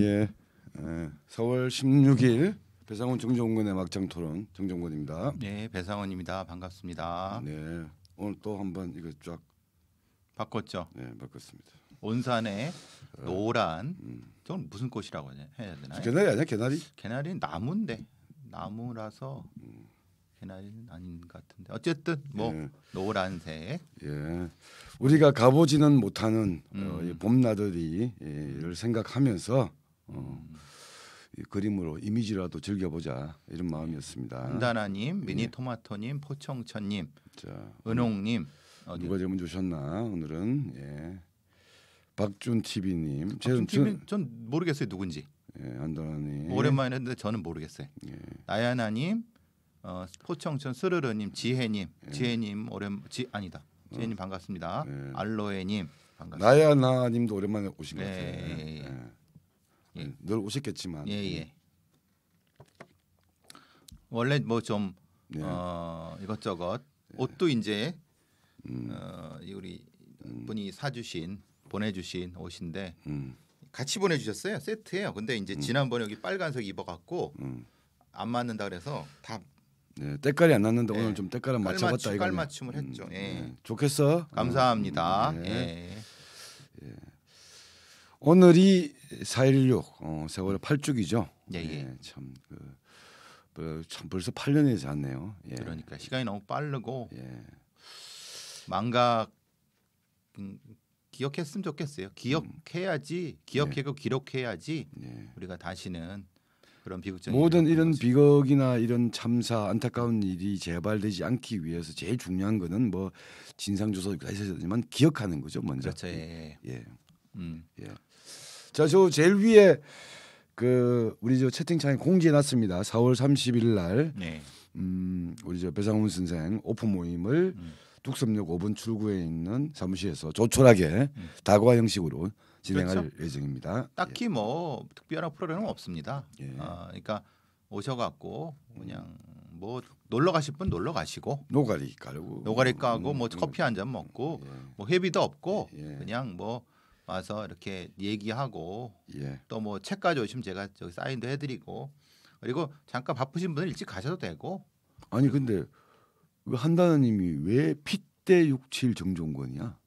예, 4월 16일 배상훈 정종근의 막장 토론 정종근입니다. 네, 배상훈입니다. 반갑습니다. 네, 오늘 또 한번 이거 쫙 바꿨죠. 네, 바꿨습니다. 온산의 노란, 저건 무슨 꽃이라고 해야 되나요? 개나리 아니야, 개나리? 개나리는 나무인데 나무라서 개나리는 아닌 것 같은데 어쨌든 뭐 예. 노란색. 예, 우리가 가보지는 못하는 이 봄나들이를 생각하면서 이 그림으로 이미지라도 즐겨보자 이런 마음이었습니다. 한다나님, 미니토마토님, 포청천님, 자, 은홍님 누가 질문 주셨나 오늘은 예. 박준 TV님, 전 모르겠어요 누군지. 예, 한다나님 오랜만에 했는데 저는 모르겠어요. 예. 나야나님, 포청천 스르르님, 지혜님, 지혜님 아니다. 지혜님 반갑습니다. 알로에님 반갑습니다. 나야나님도 오랜만에 오신 것 같아요. 예. 예. 늘 오셨겠지만 예. 원래 뭐 좀 네. 이것저것 옷도 이제 우리 분이 보내주신 옷인데 같이 보내주셨어요. 세트예요. 근데 이제 지난번에 여기 빨간색 입어갖고 안 맞는다 그래서 다 네, 때깔이 안 났는데 네. 오늘 좀 때깔을 맞춰봤다 이거. 깔맞춤을 했죠. 예. 좋겠어. 감사합니다. 네. 예. 오늘이 4.16 세월의 8주기죠. 예. 참 벌써 8년이 지났네요. 예. 그러니까 시간이 너무 빠르고 예. 망각 기억했으면 좋겠어요. 기억해야지. 기억하고 기록해야지. 우리가 다시는 그런 비극적인 모든 이런 비극이나 이런 참사 안타까운 일이 재발되지 않기 위해서 제일 중요한 거는 뭐 진상조사가 있어야지만 기억하는 거죠 먼저. 그렇죠. 예. 예. 자, 저 제일 위에 그 우리 저 채팅창에 공지해놨습니다. 4월 30일 날 네. 우리 저 배상훈 선생 오픈 모임을 뚝섬역 5분 출구에 있는 사무실에서 조촐하게 다과 형식으로 진행할 그렇죠. 예정입니다. 딱히 뭐 특별한 프로그램은 없습니다. 예. 그러니까 오셔갖고 그냥 뭐 놀러 가실 분 놀러 가시고 노가리 깔고 뭐 커피 한 잔 먹고 뭐 회비도 없고 그냥 뭐 와서 이렇게 얘기하고 또 뭐 책 가져오시면 제가 저기 사인도 해드리고 그리고 잠깐 바쁘신 분은 일찍 가셔도 되고. 아니 근데 한다나님이 왜 핏대 67 정종건이야?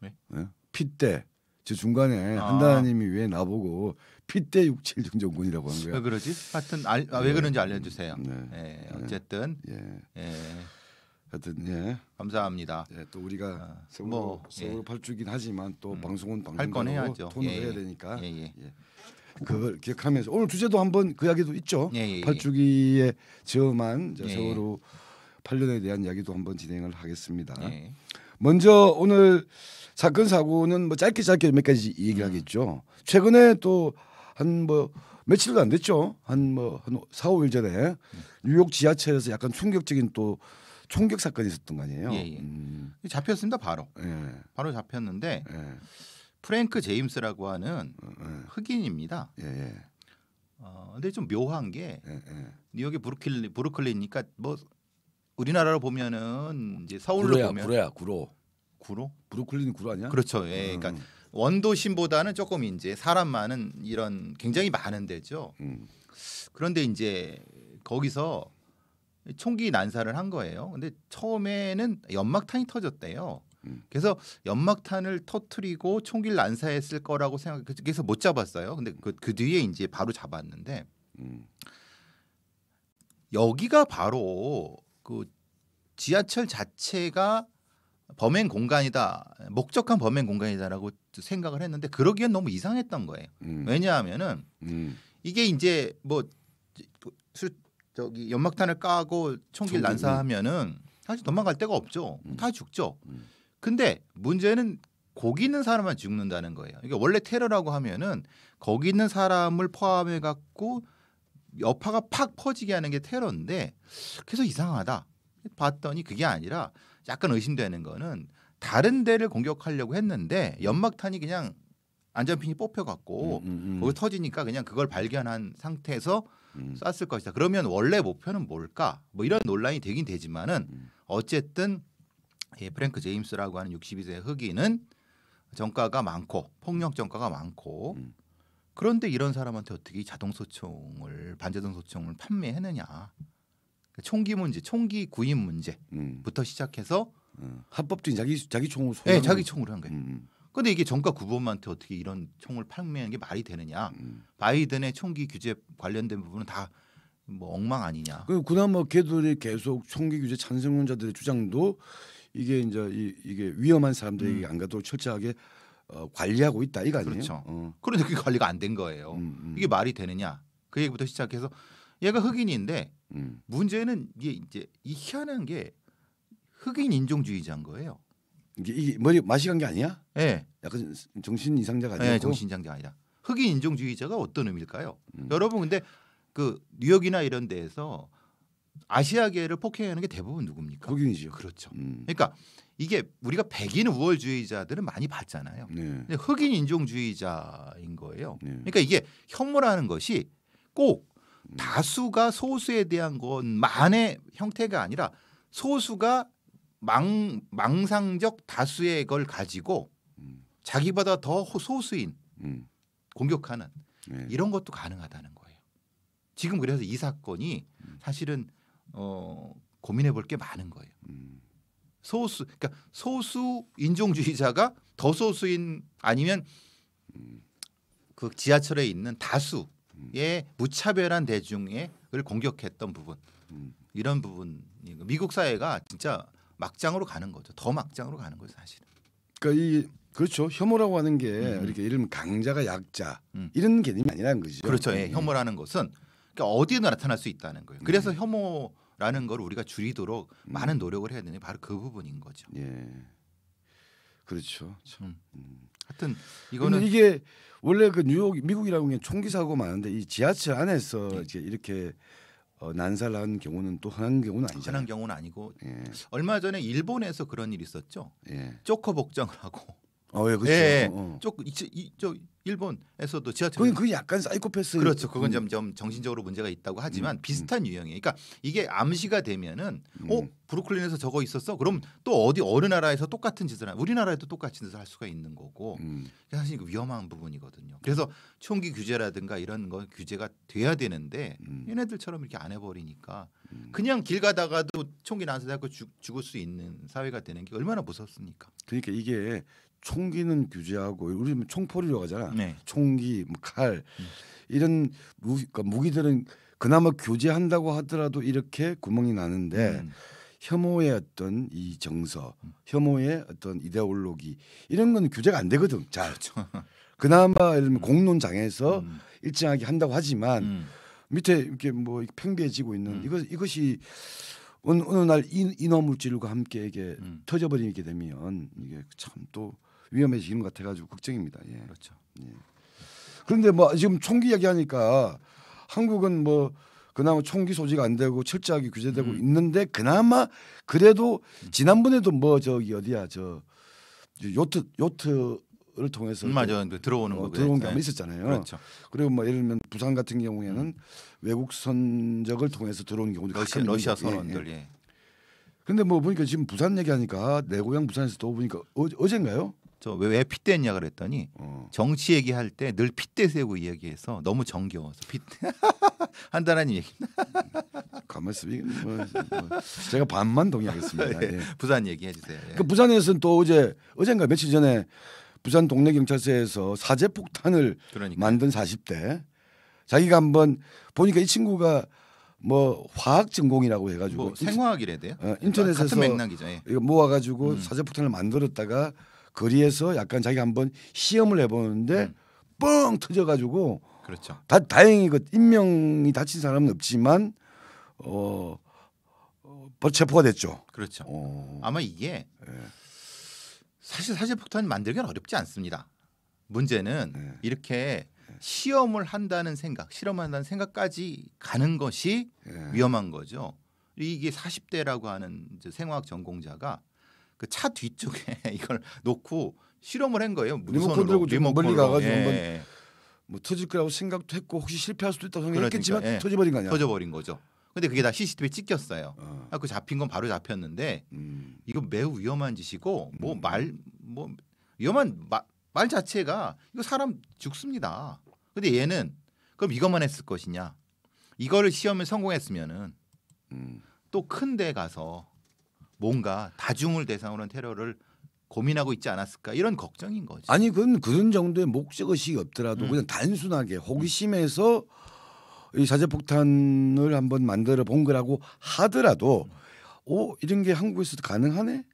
왜? 네? 핏대 저 중간에 한다나님이 왜 나보고 핏대 67 정종건이라고 한 거야? 왜 그러지? 하여튼 왜 그런지 알려주세요. 네. 어쨌든 하여튼 예. 감사합니다. 예, 또 우리가 뭐, 서울 8주긴 하지만 또 방송은 할 건 해야죠. 톤을 해야 되니까 예. 그걸 기억하면서 오늘 주제도 한번 그 이야기도 있죠. 예. 8주기에 저만 세월호 8년에 대한 이야기도 한번 진행을 하겠습니다. 예. 먼저 오늘 사건 사고는 뭐 짧게 몇 가지 얘기하겠죠. 최근에 또 한 뭐 며칠도 안 됐죠. 한 4, 5일 전에 뉴욕 지하철에서 약간 충격적인 또 총격 사건이 있었던 거 아니에요. 잡혔습니다. 바로 잡혔는데 프랭크 제임스라고 하는 흑인입니다. 근데 좀 묘한 게 뉴욕의 브루클린이니까 뭐 우리나라로 보면은 이제 서울로 보면 구로? 브루클린이 구로 아니야? 그렇죠. 예. 그러니까 원도심보다는 조금 이제 사람 많은 이런 굉장히 많은 데죠. 그런데 이제 거기서 총기 난사를 한 거예요. 근데 처음에는 연막탄이 터졌대요. 그래서 연막탄을 터트리고 총기를 난사했을 거라고 생각해서 못 잡았어요. 근데 그 뒤에 이제 바로 잡았는데 여기가 바로 그 지하철 자체가 범행 공간이다, 목적한 범행 공간이다라고 생각을 했는데 그러기엔 너무 이상했던 거예요. 왜냐하면은 이게 이제 뭐 저기 연막탄을 까고 총기를 난사하면은 사실 도망갈 데가 없죠. 다 죽죠. 근데 문제는 거기 있는 사람만 죽는다는 거예요. 그러니까 원래 테러라고 하면은 거기 있는 사람을 포함해 갖고 여파가 팍 퍼지게 하는 게 테러인데 그래서 이상하다. 봤더니 그게 아니라 약간 의심되는 거는 다른 데를 공격하려고 했는데 연막탄이 그냥 안전핀이 뽑혀갖고 거기 터지니까 그냥 그걸 발견한 상태에서 쐈을 것이다. 그러면 원래 목표는 뭘까? 뭐 이런 논란이 되긴 되지만은 어쨌든 프랭크 제임스라고 하는 62세 흑인은 전과가 많고 폭력 전과가 많고 그런데 이런 사람한테 어떻게 이 자동소총을 반자동소총을 판매했느냐? 총기 문제, 총기 구입 문제부터 시작해서 합법적인 자기 총으로 네, 자기 총으로 한 거예요. 그런데 이게 정가 구범한테 어떻게 이런 총을 판매하는 게 말이 되느냐? 바이든의 총기 규제 관련된 부분은 다 뭐 엉망 아니냐? 그나마 걔들이 계속 총기 규제 찬성론자들의 주장도 이게 이제 이게 위험한 사람들에게 안 가도록 철저하게 관리하고 있다 이거 아니에요? 그렇죠. 그런데 그게 관리가 안 된 거예요. 이게 말이 되느냐? 그 얘기부터 시작해서 얘가 흑인인데 문제는 이제 이 희한한 게 흑인 인종주의자인 거예요. 이게 머리 맛이 간 게 아니야? 네. 약간 정신 이상자가 아니고. 네, 정신 이상자가 아니라 흑인 인종주의자가 어떤 의미일까요? 여러분 근데 그 뉴욕이나 이런 데에서 아시아계를 폭행하는 게 대부분 누굽니까? 흑인이죠. 그렇죠. 그러니까 이게 우리가 백인 우월주의자들은 많이 봤잖아요. 네. 근데 흑인 인종주의자인 거예요. 네. 그러니까 이게 혐오라는 것이 꼭 다수가 소수에 대한 것만의 형태가 아니라 소수가 망상적 다수의 걸 가지고 자기보다 더 소수인 공격하는 네. 이런 것도 가능하다는 거예요. 지금 그래서 이 사건이 사실은 고민해 볼 게 많은 거예요. 그러니까 소수 인종주의자가 더 소수인 아니면 그 지하철에 있는 다수의 무차별한 대중을 공격했던 부분 이런 부분 미국 사회가 진짜 막장으로 가는 거죠. 더 막장으로 가는 거죠, 사실은. 그러니까 그렇죠. 혐오라고 하는 게 이렇게 이런 강자가 약자 이런 개념이 아니라는 거죠. 그렇죠. 예, 혐오라는 것은 그러니까 어디에나 나타날 수 있다는 거예요. 그래서 혐오라는 걸 우리가 줄이도록 많은 노력을 해야 되는 게 바로 그 부분인 거죠. 예, 그렇죠. 참. 하여튼 이거는 이게 원래 그 뉴욕 미국이라고 하면 총기 사고 많은데 이 지하철 안에서 이제 이렇게 난사를 경우는 또 흔한 경우는 아니잖아요. 흔한 경우는 아니고 예. 얼마 전에 일본에서 그런 일이 있었죠. 예. 조커 복장을 하고. 예, 그렇죠. 예, 저 일본에서도 지하철. 그게 약간 사이코패스. 그렇죠. 그건 좀 정신적으로 문제가 있다고 하지만 비슷한 유형이에요. 그러니까 이게 암시가 되면은 브루클린에서 저거 있었어? 그럼 또 어느 나라에서 똑같은 짓을 우리나라에도 똑같은 짓을 할 수가 있는 거고 사실 이거 위험한 부분이거든요. 그래서 총기 규제라든가 이런 거 규제가 돼야 되는데 얘네들처럼 이렇게 안 해버리니까 그냥 길 가다가도 총기 난사되고 죽을 수 있는 사회가 되는 게 얼마나 무섭습니까? 그러니까 이게 총기는 규제하고 우리 총포리라고 하잖아. 네. 총기, 칼 이런 무기들은 그나마 규제한다고 하더라도 이렇게 구멍이 나는데 혐오의 어떤 이 정서, 혐오의 어떤 이데올로기 이런 건 규제가 안 되거든. 잘. 그렇죠. 그나마 예를 들면 공론장에서 일정하게 한다고 하지만 밑에 이렇게 뭐 팽배해지고 있는 이것이 어느 날 인어물질과 함께 이게 터져버리게 되면 이게 참 또 위험해지는 것 같아가지고 걱정입니다. 예. 그렇죠. 예. 그런데 뭐 지금 총기 이야기하니까 한국은 뭐 그나마 총기 소지가 안 되고 철저하게 규제되고 있는데 그나마 그래도 지난번에도 뭐 저기 어디야 저 요트를 통해서 맞아요. 들어오는 거 들어온 게 한번 있었잖아요. 그렇죠. 그리고 뭐 예를 들면 부산 같은 경우에는 외국 선적을 통해서 들어오는 경우도 가끔 러시아 있는데, 선원들. 예. 예. 근데 뭐 보니까 지금 부산 얘기하니까 내 고향 부산에서 또 보니까 어젠가요? 저 왜 핏대냐 그랬더니 정치 얘기할 때 늘 핏대 세우고 이야기해서 너무 정겨워서 핏대 한다는 얘기. 가만 있어. 제가 반만 동의하겠습니다. 예. 예. 부산 얘기해 주세요. 예. 그 부산에서는 또 어젠가 며칠 전에 부산 동네 경찰서에서 사제 폭탄을 만든 40대 자기가 한번 보니까 이 친구가 뭐 화학 전공이라고 해가지고 뭐 생화학이래 돼요? 인터넷에서 같은 맥락이죠. 예. 이거 모아가지고 사제 폭탄을 만들었다가 거리에서 약간 자기가 한번 시험을 해보는데 뻥 터져가지고 그렇죠. 다행히 그 인명이 다친 사람은 없지만 체포가 됐죠. 그렇죠. 아마 이게 사실 사제 폭탄 만들기는 어렵지 않습니다. 문제는 이렇게 실험을 한다는 생각까지 가는 것이 위험한 거죠. 이게 40대라고 하는 생화학 전공자가 그 차 뒤쪽에 이걸 놓고 실험을 한 거예요. 리모컨 들고 멀리 가가지고 한번 예. 뭐 터질 거라고 생각도 했고 혹시 실패할 수도 있다고 그러니까, 생각했지만 예. 터져버린 거 아니야? 터져버린 거죠. 근데 그게 다 CCTV에 찍혔어요. 그 잡힌 건 바로 잡혔는데 이거 매우 위험한 짓이고 위험한 말 자체가 이거 사람 죽습니다. 근데 얘는 그럼 이것만 했을 것이냐? 이거를 시험에 성공했으면은 또 큰 데 가서 뭔가 다중을 대상으로 한 테러를 고민하고 있지 않았을까 이런 걱정인 거지. 아니 그건 그런 정도의 목적 의식이 없더라도 그냥 단순하게 호기심에서 이 사제폭탄을 한번 만들어 본 거라고 하더라도 이런 게 한국에서도 가능하네?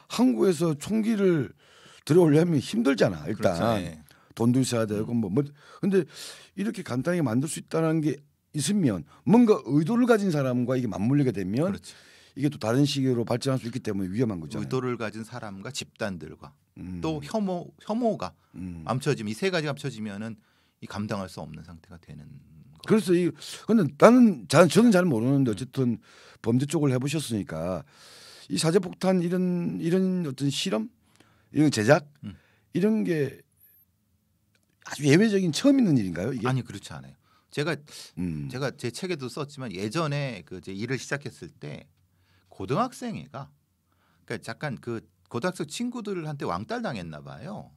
한국에서 총기를 들어오려면 힘들잖아 일단. 그렇죠. 예. 돈도 있어야 되고 뭐 근데 이렇게 간단하게 만들 수 있다는 게 있으면 뭔가 의도를 가진 사람과 이게 맞물리게 되면 그렇죠. 이게 또 다른 식으로 발전할 수 있기 때문에 위험한 거죠. 의도를 가진 사람과 집단들과 또 혐오가 감춰지면 이 세 가지가 합쳐지면은 이 감당할 수 없는 상태가 되는 거. 그래서 근데 저는 잘 모르는데 어쨌든 범죄 쪽을 해보셨으니까 이 사제폭탄 이런 어떤 실험, 이런 제작 이런 게 아주 예외적인 처음 있는 일인가요? 이게? 아니 그렇지 않아요. 제가 제 책에도 썼지만 예전에 그 이제 일을 시작했을 때 고등학생 애가 그러니까 잠깐 그 고등학생 친구들한테 왕따를 당했나 봐요.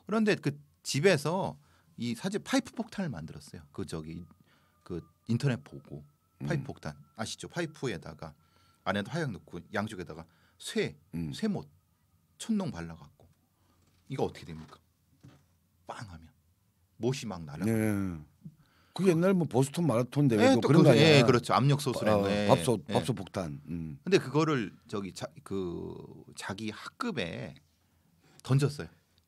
그런데 그 집에서 이 사제 파이프 폭탄을 만들었어요. 그 인터넷 보고 파이프 폭탄 아시죠? 파이프에다가 안에도 화약 넣고 양쪽에다가 쇠못 촛농 발라갖고 이거 어떻게 됩니까? 빵 하면 못이 막 날아. 네. 그 옛날 뭐 보스턴 마라톤 대회도 그런 거 아니야? 예, 그렇죠. 압력 소수라는 밥솥 폭탄. 근데 그거를 자기 학급에 던졌어요.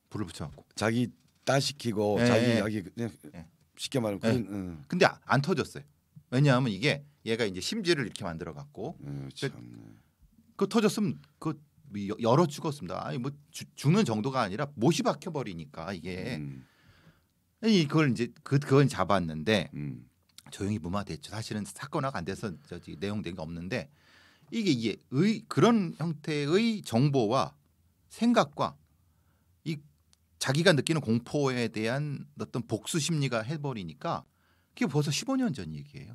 불을 붙여갖고. 자기 따시키고 자기 그냥 쉽게 말하면 그런. 근데 안 터졌어요. 왜냐하면 이게 얘가 이제 심지를 이렇게 만들어갖고. 그 터졌으면 그 열어 죽었습니다. 아니 뭐 죽는 정도가 아니라 못이 박혀 버리니까 이게. 이걸 이제 그건 잡았는데 조용히 무마됐죠. 사실은 사건화가 안 돼서 내용된 게 없는데 이게 그런 형태의 정보와 생각과 이 자기가 느끼는 공포에 대한 어떤 복수 심리가 해버리니까 그게 벌써 15년 전 얘기예요.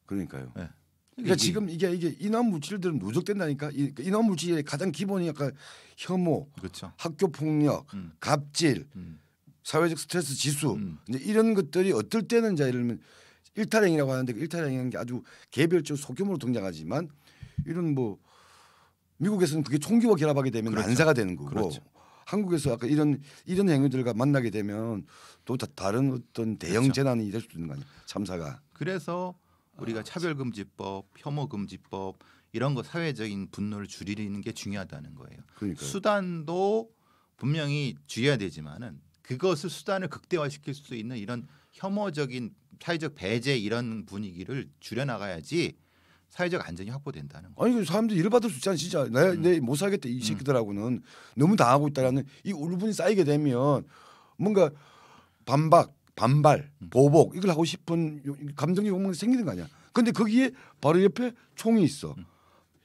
그러니까요. 네. 그러니까 지금 이게 인원 물질들은 누적된다니까. 인원 물질의 가장 기본이 약간 혐오, 그렇죠. 학교 폭력, 갑질. 사회적 스트레스 지수 이제 이런 것들이 어떨 때는 이제 예를 들면 일탈행위라고 하는데 그 일탈행위라는 게 아주 개별적 소규모로 등장하지만 이런 뭐 미국에서는 그게 총기와 결합하게 되면 그렇죠. 난사가 되는 거고 그렇죠. 한국에서 아까 이런 행위들과 만나게 되면 또 다른 어떤 대형 그렇죠. 재난이 될 수도 있는 거 아니에요. 참사가. 그래서 우리가 차별금지법, 혐오금지법 이런 거 사회적인 분노를 줄이는 게 중요하다는 거예요. 그러니까요. 수단도 분명히 주의해야 되지만은 그것을 수단을 극대화시킬 수 있는 이런 혐오적인 사회적 배제 이런 분위기를 줄여나가야지 사회적 안전이 확보된다는 거예요. 아니 그 사람들이 일을 받을 수 있잖아 진짜. 내 못 살겠다 이 새끼들하고는 너무 당하고 있다라는 이 울분이 쌓이게 되면 뭔가 반발, 보복 이걸 하고 싶은 감정의 욕망이 생기는 거 아니야. 근데 거기에 바로 옆에 총이 있어.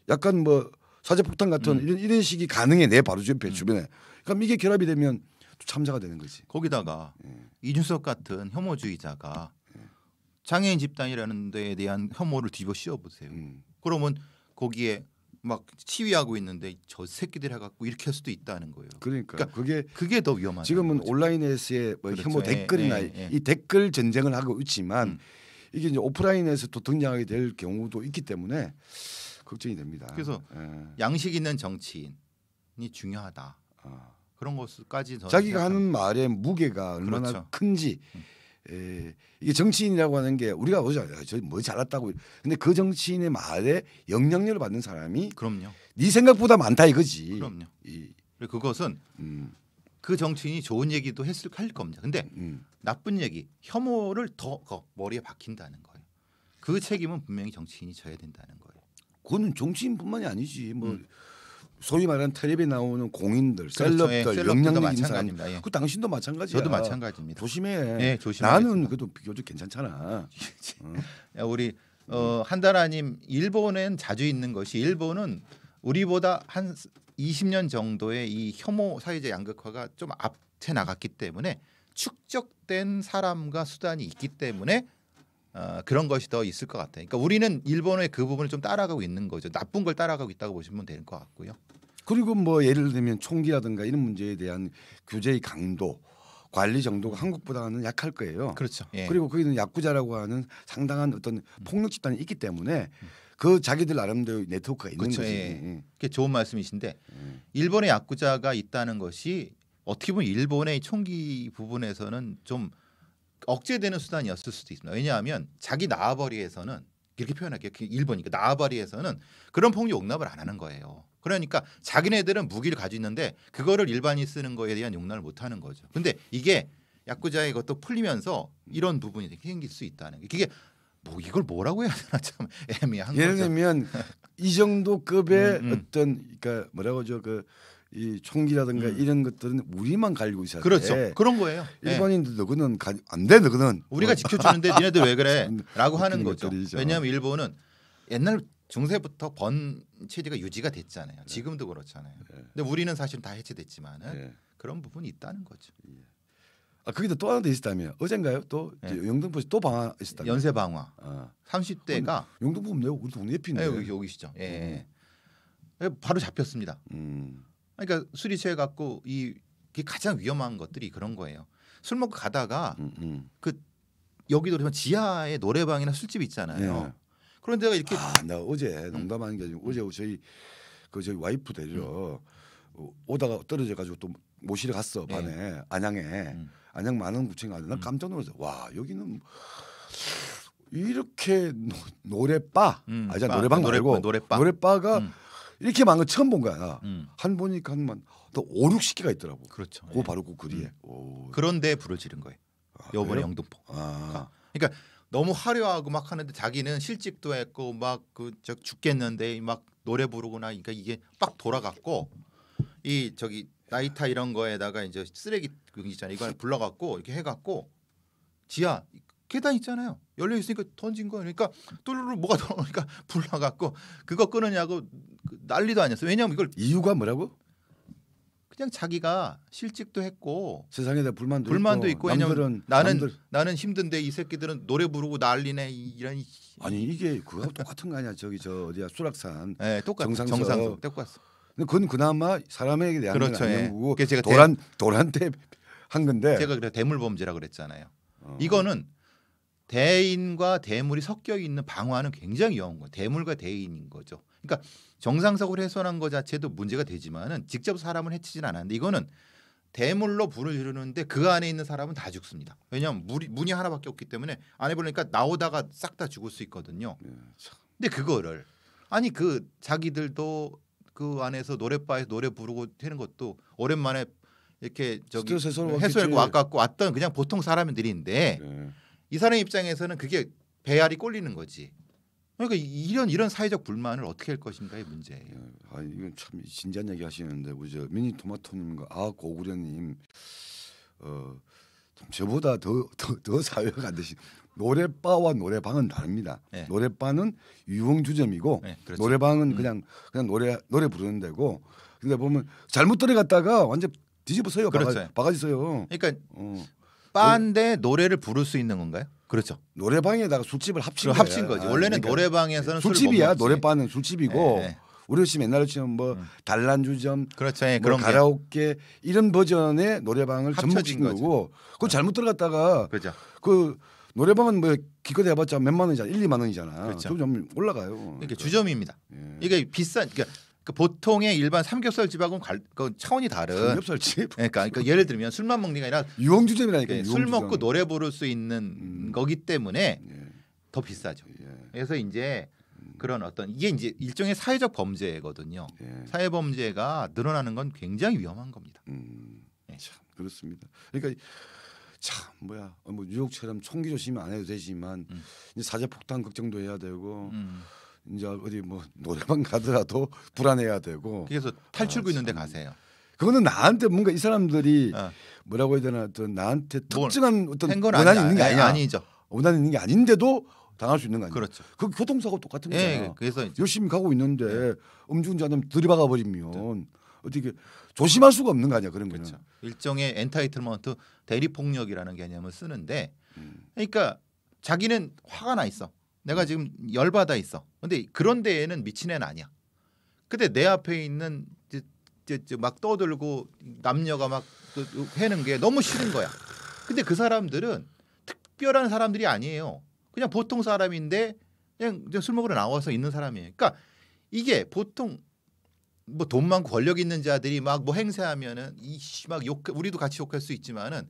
약간 뭐 사제폭탄 같은 이런 식이 가능해 내 바로 옆에 주변에. 그럼 이게 결합이 되면 참사가 되는 거지. 거기다가 이준석 같은 혐오주의자가 장애인 집단이라는 데에 대한 혐오를 뒤집어 씌워보세요. 그러면 거기에 막 시위하고 있는데 저 새끼들 해갖고 이렇게 할 수도 있다는 거예요. 그러니까 그게 더 위험하다. 지금은 온라인에서의 뭐 그렇죠. 혐오 댓글이나 이 댓글 전쟁을 하고 있지만 이게 이제 오프라인에서 또 등장하게 될 경우도 있기 때문에 걱정이 됩니다. 그래서 양식 있는 정치인이 중요하다. 그런 것까지 자기가 하는 말의 무게가 얼마나 그렇죠. 큰지 이게 정치인이라고 하는 게 우리가 뭐 잘났다고 근데 그 정치인의 말에 영향력을 받는 사람이 그럼요. 네 생각보다 많다 이거지. 그럼요. 그것은 그 정치인이 좋은 얘기도 할 겁니다. 근데 나쁜 얘기, 혐오를 더 머리에 박힌다는 거예요. 그 책임은 분명히 정치인이 져야 된다는 거예요. 그거는 정치인뿐만이 아니지. 뭐 소위 말하는 텔레비에 나오는 공인들, 그렇죠. 셀럽들, 영향력 있는 사람. 예. 그 당신도 마찬가지야. 저도 마찬가지입니다. 조심해. 네, 조심하겠습니다. 나는 그래도 비교적 괜찮잖아. 우리 한다라님 일본엔 자주 있는 것이 일본은 우리보다 한 20년 정도의 이 혐오 사회적 양극화가 좀 앞에 나갔기 때문에 축적된 사람과 수단이 있기 때문에 그런 것이 더 있을 것 같아요. 그러니까 우리는 일본의 그 부분을 좀 따라가고 있는 거죠. 나쁜 걸 따라가고 있다고 보시면 될 것 같고요. 그리고 뭐 예를 들면 총기라든가 이런 문제에 대한 규제의 강도 관리 정도가 한국보다는 약할 거예요. 그렇죠. 예. 그리고 거기는 야쿠자라고 하는 상당한 어떤 폭력 집단이 있기 때문에 그 자기들 나름대로 네트워크가 있는 그렇죠. 거지. 예. 그게 좋은 말씀이신데 일본의 야쿠자가 있다는 것이 어떻게 보면 일본의 총기 부분에서는 좀 억제되는 수단이었을 수도 있습니다. 왜냐하면 자기 나와바리에서는 이렇게 표현할게요. 일본이니까 나와바리에서는 그런 폭력 용납을 안 하는 거예요. 그러니까 자기네들은 무기를 가지고 있는데 그거를 일반인이 쓰는 거에 대한 용납을 못 하는 거죠. 근데 이게 야쿠자의 것도 풀리면서 이런 부분이 생길 수 있다는 게 그게 뭐 이걸 뭐라고 해야 되나 참 애매한 예를 거죠. 들면 이 정도 급의 어떤 그러니까 뭐라고 하죠 이 총기라든가 이런 것들은 우리만 가지고 있어야 그렇죠. 돼. 그런 거예요. 일본인들 너그는 안 돼, 너그는. 우리가 지켜주는데 니네들 왜 그래?라고 하는 거죠. 것들이죠. 왜냐하면 일본은 옛날 중세부터 번 체제가 유지가 됐잖아요. 지금도 그렇잖아요. 근데 우리는 사실 다 해체됐지만은 그런 부분이 있다는 거죠. 아 거기도 또 하나 더 있었다며 어젠가요? 또 영등포시 또 방화 있었다며. 연쇄 방화. 아. 30대가 영등포 없네요. 우리 동네 옆인데. 여기시죠. 예. 바로 잡혔습니다. 그러니까 술이 취해 갖고 이게 가장 위험한 것들이 그런 거예요. 술 먹고 가다가 그 여기도 그러면 지하에 노래방이나 술집 있잖아요. 그런 데가 이렇게 내가 어제 농담하는 게 아니고 어제 저희 와이프 되죠. 오다가 떨어져 가지고 또 모시러 갔어 반에 안양에 안양 만원구청 가서 나 깜짝 놀랐어. 와 여기는 이렇게 노래바 노래방 말고 노래바가 이렇게 많은 거 처음 본 거야. 한 보니까 한 5, 60개가 있더라고. 그렇죠. 그 바로 그 거리에. 그런데 불을 지른 거예요. 요번에 영등포. 그러니까 너무 화려하고 막 하는데 자기는 실직도 했고 막 죽겠는데 막 노래 부르거나 그러니까 이게 빡 돌아갔고 이 저기 나이타 이런 거에다가 이제 쓰레기 있잖아요. 이걸 불러갖고 이렇게 해갖고 지하 계단 있잖아요. 열려 있으니까 던진 거예요. 그러니까 뚜루루 뭐가 들어오니까 불나갖고 그거 끊으냐고 난리도 아니었어요. 왜냐하면 이걸 이유가 뭐라고? 그냥 자기가 실직도 했고 세상에다 불만도 있고 왜냐면 나는 힘든데 이 새끼들은 노래 부르고 난리네 이런 아니 이게 그거하고 똑같은 거 아니야? 저기 어디야 수락산 정상석 똑같어. 그건 그나마 사람에게 대한 그렇죠. 건 아닌 거고 제가 돌한테 한 건데 제가 그래 대물범죄라 그랬잖아요. 이거는 대인과 대물이 섞여 있는 방화는 굉장히 위험한 거예요. 대물과 대인인 거죠. 그러니까 정상적으로 훼손한 것 자체도 문제가 되지만은 직접 사람을 해치진 않았는데 이거는 대물로 불을 지르는데 그 안에 있는 사람은 다 죽습니다. 왜냐하면 문이 하나밖에 없기 때문에 안에 보니까 나오다가 싹 다 죽을 수 있거든요. 근데 그거를 아니 그 자기들도 그 안에서 노래바에서 노래 부르고 하는 것도 오랜만에 이렇게 저기 해소하고 왔던 그냥 보통 사람들인데 이 사람 입장에서는 그게 배알이 꼴리는 거지. 그러니까 이런 사회적 불만을 어떻게 할 것인가의 문제예요. 이건 참 진지한 얘기 하시는데 우리 저 미니토마토님과 고구려님 저보다 더 사회가 안 되시. 노래바와 노래방은 다릅니다. 노래바는 유흥주점이고 그렇죠. 노래방은 그냥 노래 부르는 데고. 근데 보면 잘못 들어갔다가 완전 뒤집어서요. 그렇죠. 바가지 써요. 그러니까 바인데 노래를 부를 수 있는 건가요? 그렇죠. 노래방에다가 술집을 합친 거지. 원래는 그러니까 노래방에서는 술집이야. 노래바는 술집이고 우리 지금 옛날에 치면 뭐 단란주점, 그렇죠. 뭐 그런 가라오케 이런 버전의 노래방을 접목시킨 거고. 그거 잘못 들어갔다가 그렇죠. 그 노래방은 뭐 기껏 해봤자 몇만 원이잖아. 1, 2만 원이잖아. 그렇죠. 좀 올라가요. 그러니까 주점입니다. 이게 비싼 그러니까 보통의 일반 삼겹살집하고는 차원이 다른. 삼겹살집. 그러니까 예를 들면 술만 먹는 게 아니라 유흥주점이라니까. 술 먹고 노래 부를 수 있는 거기 때문에 더 비싸죠. 그래서 이제 그런 어떤 이게 이제 일종의 사회적 범죄거든요. 사회 범죄가 늘어나는 건 굉장히 위험한 겁니다. 참 그렇습니다. 그러니까 참 뭐 뉴욕처럼 총기 조심 안 해도 되지만 이제 사제 폭탄 걱정도 해야 되고. 이제 어디 뭐 노래방 가더라도 불안해야 되고. 그래서 탈출구 있는데 가세요. 그거는 나한테 뭔가 이 사람들이 뭐라고 해야 되나 어떤 나한테 특정한 어떤 원한이 있는 게 아니야. 아니죠. 원한이 있는 게 아닌데도 당할 수 있는 거 아니야. 그렇죠. 그 교통사고 똑같은 거잖아. 그래서 열심히 가고 있는데 음주운전하면 들이박아 버리면 어떻게 조심할 수가 없는 거 아니야 그런 거는. 그렇죠. 일종의 엔타이틀먼트 대리폭력이라는 개념을 쓰는데 그러니까 자기는 화가 나 있어. 내가 지금 열받아 있어. 근데 그런 데에는 미친 애는 아니야. 근데 내 앞에 있는 막 떠들고 남녀가 막 하는 게 너무 싫은 거야. 근데 그 사람들은 특별한 사람들이 아니에요. 그냥 보통 사람인데 그냥 술 먹으러 나와서 있는 사람이에요. 그러니까 이게 보통 뭐 돈 많고 권력 있는 자들이 막 뭐 행세하면은 이씨 막 욕, 우리도 같이 욕할 수 있지만은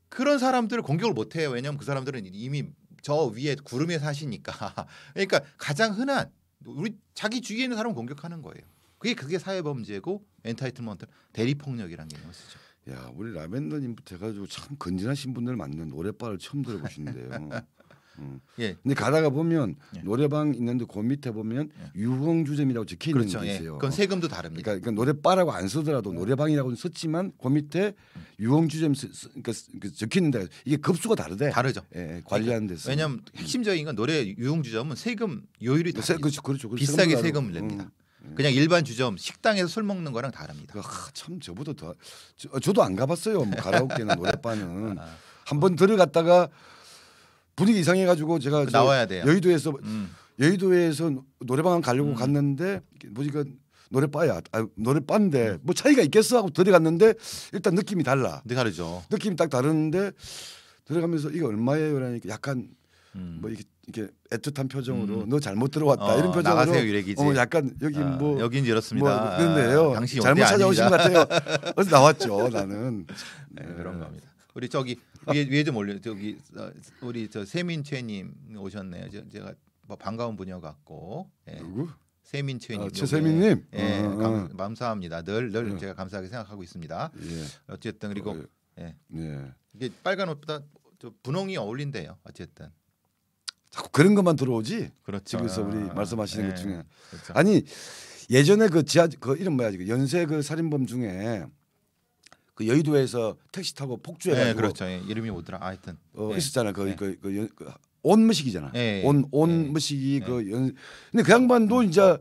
그런 사람들을 공격을 못 해요. 왜냐하면 그 사람들은 이미 저 위에 구름에 사시니까. 그러니까 가장 흔한 우리 자기 주위에 있는 사람을 공격하는 거예요. 그게 사회범죄고 엔타이틀먼트 대리폭력이라는 개념을 쓰죠. 야, 우리 라벤더님부터 해가지고 참 건진하신 분들 많네. 노래바를 처음 들어보시는데요. 예. 근데 가다가 보면 예. 노래방 있는데 그 밑에 보면 유흥주점이라고 적혀 있는 그렇죠. 게 예. 있어요. 그건 세금도 다릅니다. 그러니까 노래바라고 안 쓰더라도 노래방이라고는 썼지만 그 밑에 유흥주점 그러니까 적혀 있는데 이게 급수가 다르대. 다르죠. 예, 관리하는 데서. 왜냐하면 핵심적인 건 노래 유흥주점은 세금 요율이 다르죠. 그렇죠. 비싸게 세금을 냅니다. 그냥 일반 주점 식당에서 술 먹는 거랑 다릅니다. 참 저보다 더 저도 안 가봤어요. 뭐 가라오케나 노래바는 한 번 들어갔다가 분위기 이상해가지고 제가 나와야 돼요. 여의도에서 노래방 가려고 갔는데 보니까 노래바야. 노래바인데 뭐 차이가 있겠어 하고 들어갔는데 일단 느낌이 달라. 네, 다르죠. 느낌이 딱 다르는데 들어가면서 이거 얼마예요? 그러니까 약간 뭐 이렇게 애틋한 표정으로 너 잘못 들어왔다 이런 표정으로 나가세요 유래기지. 약간 여기 뭐 여긴 이렇습니다. 뭐 그런데요. 당신이 잘못 찾아오신 것 같아요. 그래서 나왔죠 나는. 네, 그런 겁니다. 우리 저기 위에 좀 올려. 저기 우리 저 세민채님 오셨네요. 제가 뭐 반가운 분이어 갖고. 예. 누구? 세민채님. 최세민님. 예, 감사합니다. 늘 제가 감사하게 생각하고 있습니다. 예. 어쨌든 그리고 예. 예. 이게 빨간 옷보다 저 분홍이 어울린대요. 어쨌든. 자꾸 그런 것만 들어오지. 그렇죠. 지금서 우리 말씀하시는 것 중에. 그렇죠. 아니 예전에 그 이름 뭐야 그 연쇄 그 살인범 중에 그 여의도에서 택시 타고 폭주해가지고. 네, 그렇죠. 예, 이름이 뭐더라. 하여튼 있었잖아. 온무식이잖아. 예, 온무식이 근데 그 양반도 이제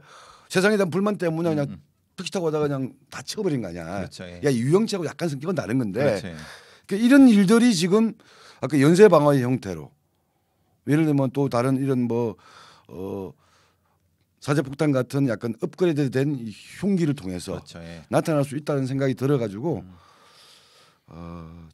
세상에 대한 불만 때문에 그냥 택시 타고 가다가 그냥 다 쳐버린 거 아니야. 그렇죠. 예. 야 유영채하고 약간 성격은 다른 건데. 그렇죠. 예. 그러니까 이런 일들이 지금 아까 연쇄 방어의 형태로 예를 들면 또 다른 이런 뭐 사제폭탄 같은 약간 업그레이드된 이 흉기를 통해서 그렇죠. 예. 나타날 수 있다는 생각이 들어가지고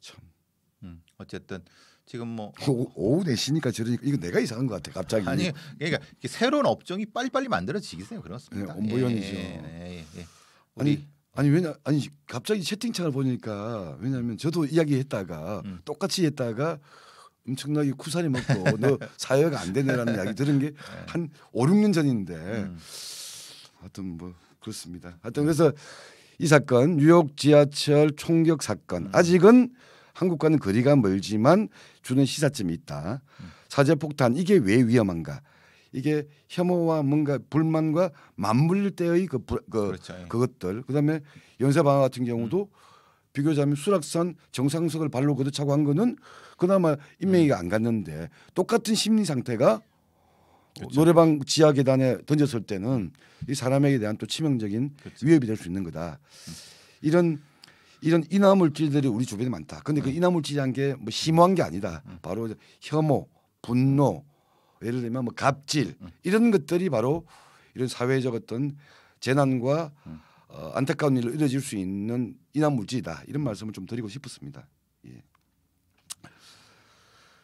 참 어쨌든 지금 뭐 오후 4시니까 저러니까 이거 내가 이상한 것 같아 갑자기. 아니 그러니까 새로운 업종이 빨리빨리 만들어지겠어요. 그렇습니다. 네, 온보연이죠. 예. 아니 갑자기 채팅창을 보니까 왜냐하면 저도 이야기했다가 똑같이 했다가 엄청나게 쿠사리 먹고 너 사회가 안 되네라는 이야기 들은 게 한 5, 6년 전인데 하여튼 뭐 그렇습니다. 하여튼 그래서 이 사건 뉴욕 지하철 총격 사건 아직은 한국과는 거리가 멀지만 주는 시사점이 있다. 사제폭탄 이게 왜 위험한가? 이게 혐오와 뭔가 불만과 맞물릴 때의 그렇죠. 그것들. 그다음에 연쇄방화 같은 경우도 비교자면 수락산 정상석을 발로 걷어차고 한 거는 그나마 인명이가 안 갔는데 똑같은 심리 상태가 그렇죠. 노래방 지하 계단에 던졌을 때는 이 사람에게 대한 또 치명적인 그렇죠. 위협이 될 수 있는 거다. 이런 인화물질들이 우리 주변에 많다. 근데 그 인화물질이란 게 뭐 심오한 게 아니다. 바로 혐오, 분노, 예를 들면 뭐 갑질 이런 것들이 바로 이런 사회적 어떤 재난과 안타까운 일로 이루어질 수 있는 인화물질이다. 이런 말씀을 좀 드리고 싶었습니다. 예.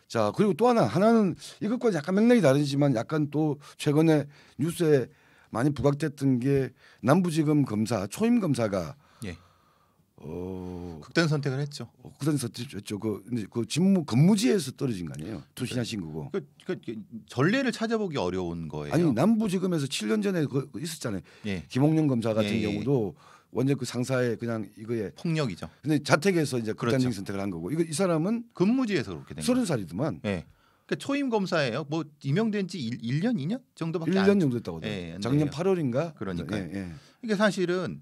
자 그리고 또 하나는 이것과 약간 맥락이 다르지만 약간 또 최근에 뉴스에 많이 부각됐던 게 남부지검 검사 초임 검사가 극단 선택을 했죠. 극단 선택했죠. 그 직무 근무지에서 떨어진 거 아니에요? 투신하신 거고. 그 전례를 찾아보기 어려운 거예요. 아니 남부지검에서 7년 전에 있었잖아요. 예. 김홍룡 검사 같은 경우도 완전 그 상사의 그냥 이거에 폭력이죠. 근데 자택에서 이제 극단적인 그렇죠. 선택을 한 거고. 이 사람은 근무지에서 그렇게 된 30살이더만. 예. 그러니까 초임 검사예요. 뭐 임명된 지 1년, 2년 정도밖에 1년 정도 됐다고. 예, 작년 8월인가? 그러니까. 예. 이게 사실은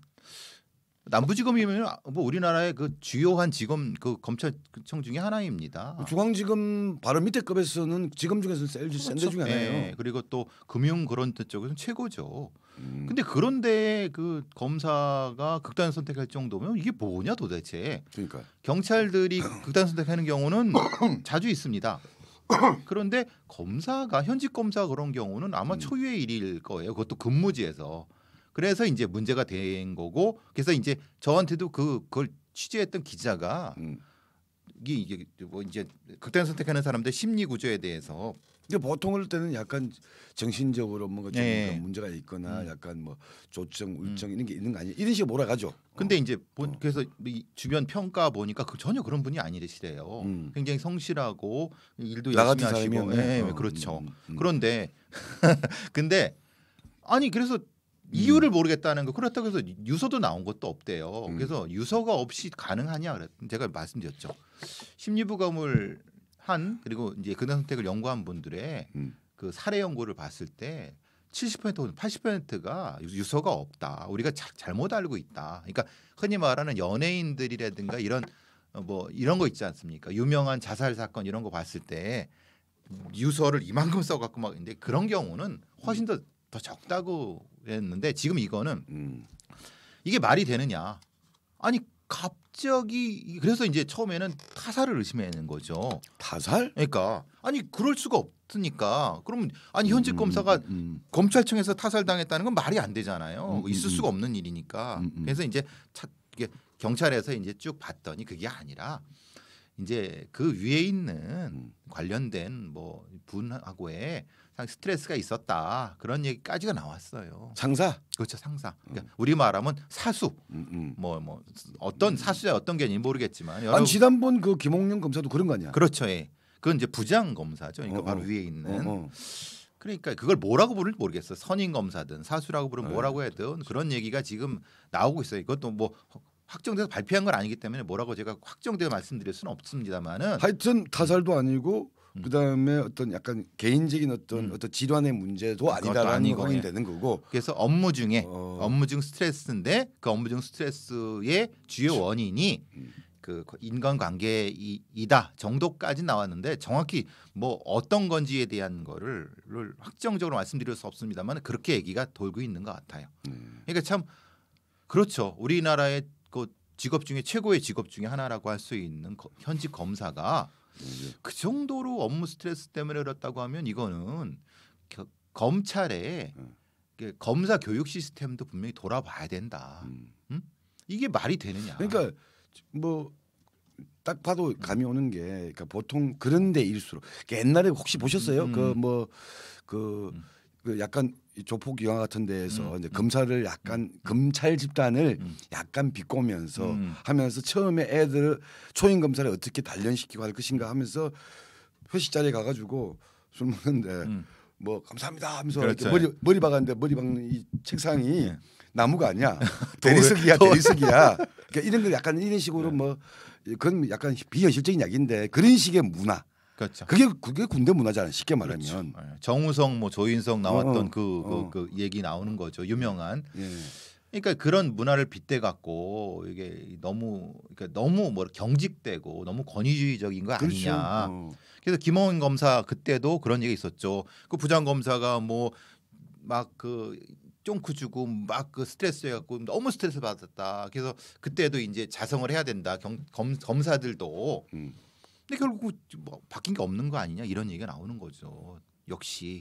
남부지검이면 뭐 우리나라의 그 주요한 지검 그 검찰청 중에 하나입니다. 중앙지검 바로 밑에 급에서는 지검 중에서는 센 데 중에 하나예요. 네. 그리고 또 금융 그런 쪽에서는 최고죠. 근데 그런데 그 검사가 극단 선택할 정도면 이게 뭐냐 도대체. 그러니까 경찰들이 극단 선택하는 경우는 자주 있습니다. 그런데 검사가 현직 검사 그런 경우는 아마 초유의 일일 거예요. 그것도 근무지에서. 그래서 이제 문제가 된 거고 그래서 이제 저한테도 그걸 취재했던 기자가 이게 뭐 이제 극단 선택하는 사람들 심리 구조에 대해서 근데 보통 그럴 때는 약간 정신적으로 뭔가 좀 예. 문제가 있거나 약간 뭐 조증, 울증 이런 게 있는 거 아니에요? 이런 식으로 몰아가죠. 근데 이제 그래서 이 주변 평가 보니까 전혀 그런 분이 아니시래요. 굉장히 성실하고 일도 나 열심히 같은 하시고, 사람이었네. 예, 그렇죠. 그런데 근데 아니 그래서 이유를 모르겠다는 거 그렇다고 해서 유서도 나온 것도 없대요. 그래서 유서가 없이 가능하냐 그랬 제가 말씀드렸죠. 심리부검을 한 그리고 이제 극단 선택을 연구한 분들의 그 사례 연구를 봤을 때 70% 혹은 80%가 유서가 없다. 우리가 잘못 알고 있다. 그러니까 흔히 말하는 연예인들이라든가 이런 뭐 이런 거 있지 않습니까? 유명한 자살 사건 이런 거 봤을 때 유서를 이만큼 써갖고 막 근데 그런 경우는 훨씬 더 적다고 했는데 지금 이거는 이게 말이 되느냐? 아니 갑자기 그래서 이제 처음에는 타살을 의심하는 거죠. 타살? 그러니까 아니 그럴 수가 없으니까 그러면 아니 현직 검사가 검찰청에서 타살당했다는 건 말이 안 되잖아요. 있을 수가 없는 일이니까. 그래서 이제 이게 경찰에서 이제 쭉 봤더니 그게 아니라 이제 그 위에 있는 관련된 뭐 분하고의 스트레스가 있었다 그런 얘기까지가 나왔어요. 상사? 그렇죠, 상사. 그러니까 우리 말하면 사수. 뭐 어떤 사수야 어떤 개념이 모르겠지만. 아니 지난번 그 김홍룡 검사도 그런 거 아니야? 그렇죠, 예. 그건 이제 부장 검사죠. 그러니까 바로 위에 있는. 그러니까 그걸 뭐라고 부를지 모르겠어요. 선임 검사든 사수라고 부르면 뭐라고 해든 그런 얘기가 지금 나오고 있어요. 이것도 뭐 확정돼서 발표한 건 아니기 때문에 뭐라고 제가 확정돼서 말씀드릴 수는 없습니다만은. 하여튼 타살도 아니고. 그다음에 어떤 약간 개인적인 어떤 질환의 문제도 아니다라는 거 확인되는 거고. 그래서 업무 중 스트레스인데 그 업무 중 스트레스의 주요 원인이 그 인간관계이다 정도까지 나왔는데 정확히 뭐 어떤 건지에 대한 거를 확정적으로 말씀드릴 수 없습니다만 그렇게 얘기가 돌고 있는 것 같아요. 그러니까 참 그렇죠. 우리나라의 그 직업 중에 최고의 직업 중에 하나라고 할 수 있는 현직 검사가 그 정도로 업무 스트레스 때문에 그렇다고 하면 이거는 검찰의 검사 교육 시스템도 분명히 돌아봐야 된다. 이게 말이 되느냐? 그러니까 뭐 딱 봐도 감이 오는 게 그러니까 보통 그런 데일수록 그러니까 옛날에 혹시 보셨어요? 그 약간 조폭 영화 같은 데에서 이제 검사를 약간 검찰 집단을 약간 비꼬면서 하면서 처음에 애들 초임 검사를 어떻게 단련시키고 할 것인가 하면서 회식 자리에 가가지고 술 먹는데 뭐 감사합니다 하면서 그렇죠. 머리 박았는데 머리 박는 이 책상이 나무가 아니야. 대리석이야. 그러니까 이런 거 약간 이런 식으로 뭐 그건 약간 비현실적인 이야기인데 그런 식의 문화. 그렇죠. 그게 군대 문화잖아요. 쉽게 말하면. 그렇죠. 정우성 뭐 조인성 나왔던 그 얘기 나오는 거죠. 유명한. 예. 그러니까 그런 문화를 빗대 갖고 이게 너무 뭐 경직되고 너무 권위주의적인 거 아니냐. 그렇죠. 그래서 김홍인 검사 그때도 그런 얘기 있었죠. 그 부장 검사가 뭐 막 그 쫑크 주고 막 그 스트레스 해갖고 너무 스트레스 받았다. 그래서 그때도 이제 자성을 해야 된다. 검사들도. 근데 결국 뭐 바뀐 게 없는 거 아니냐 이런 얘기가 나오는 거죠.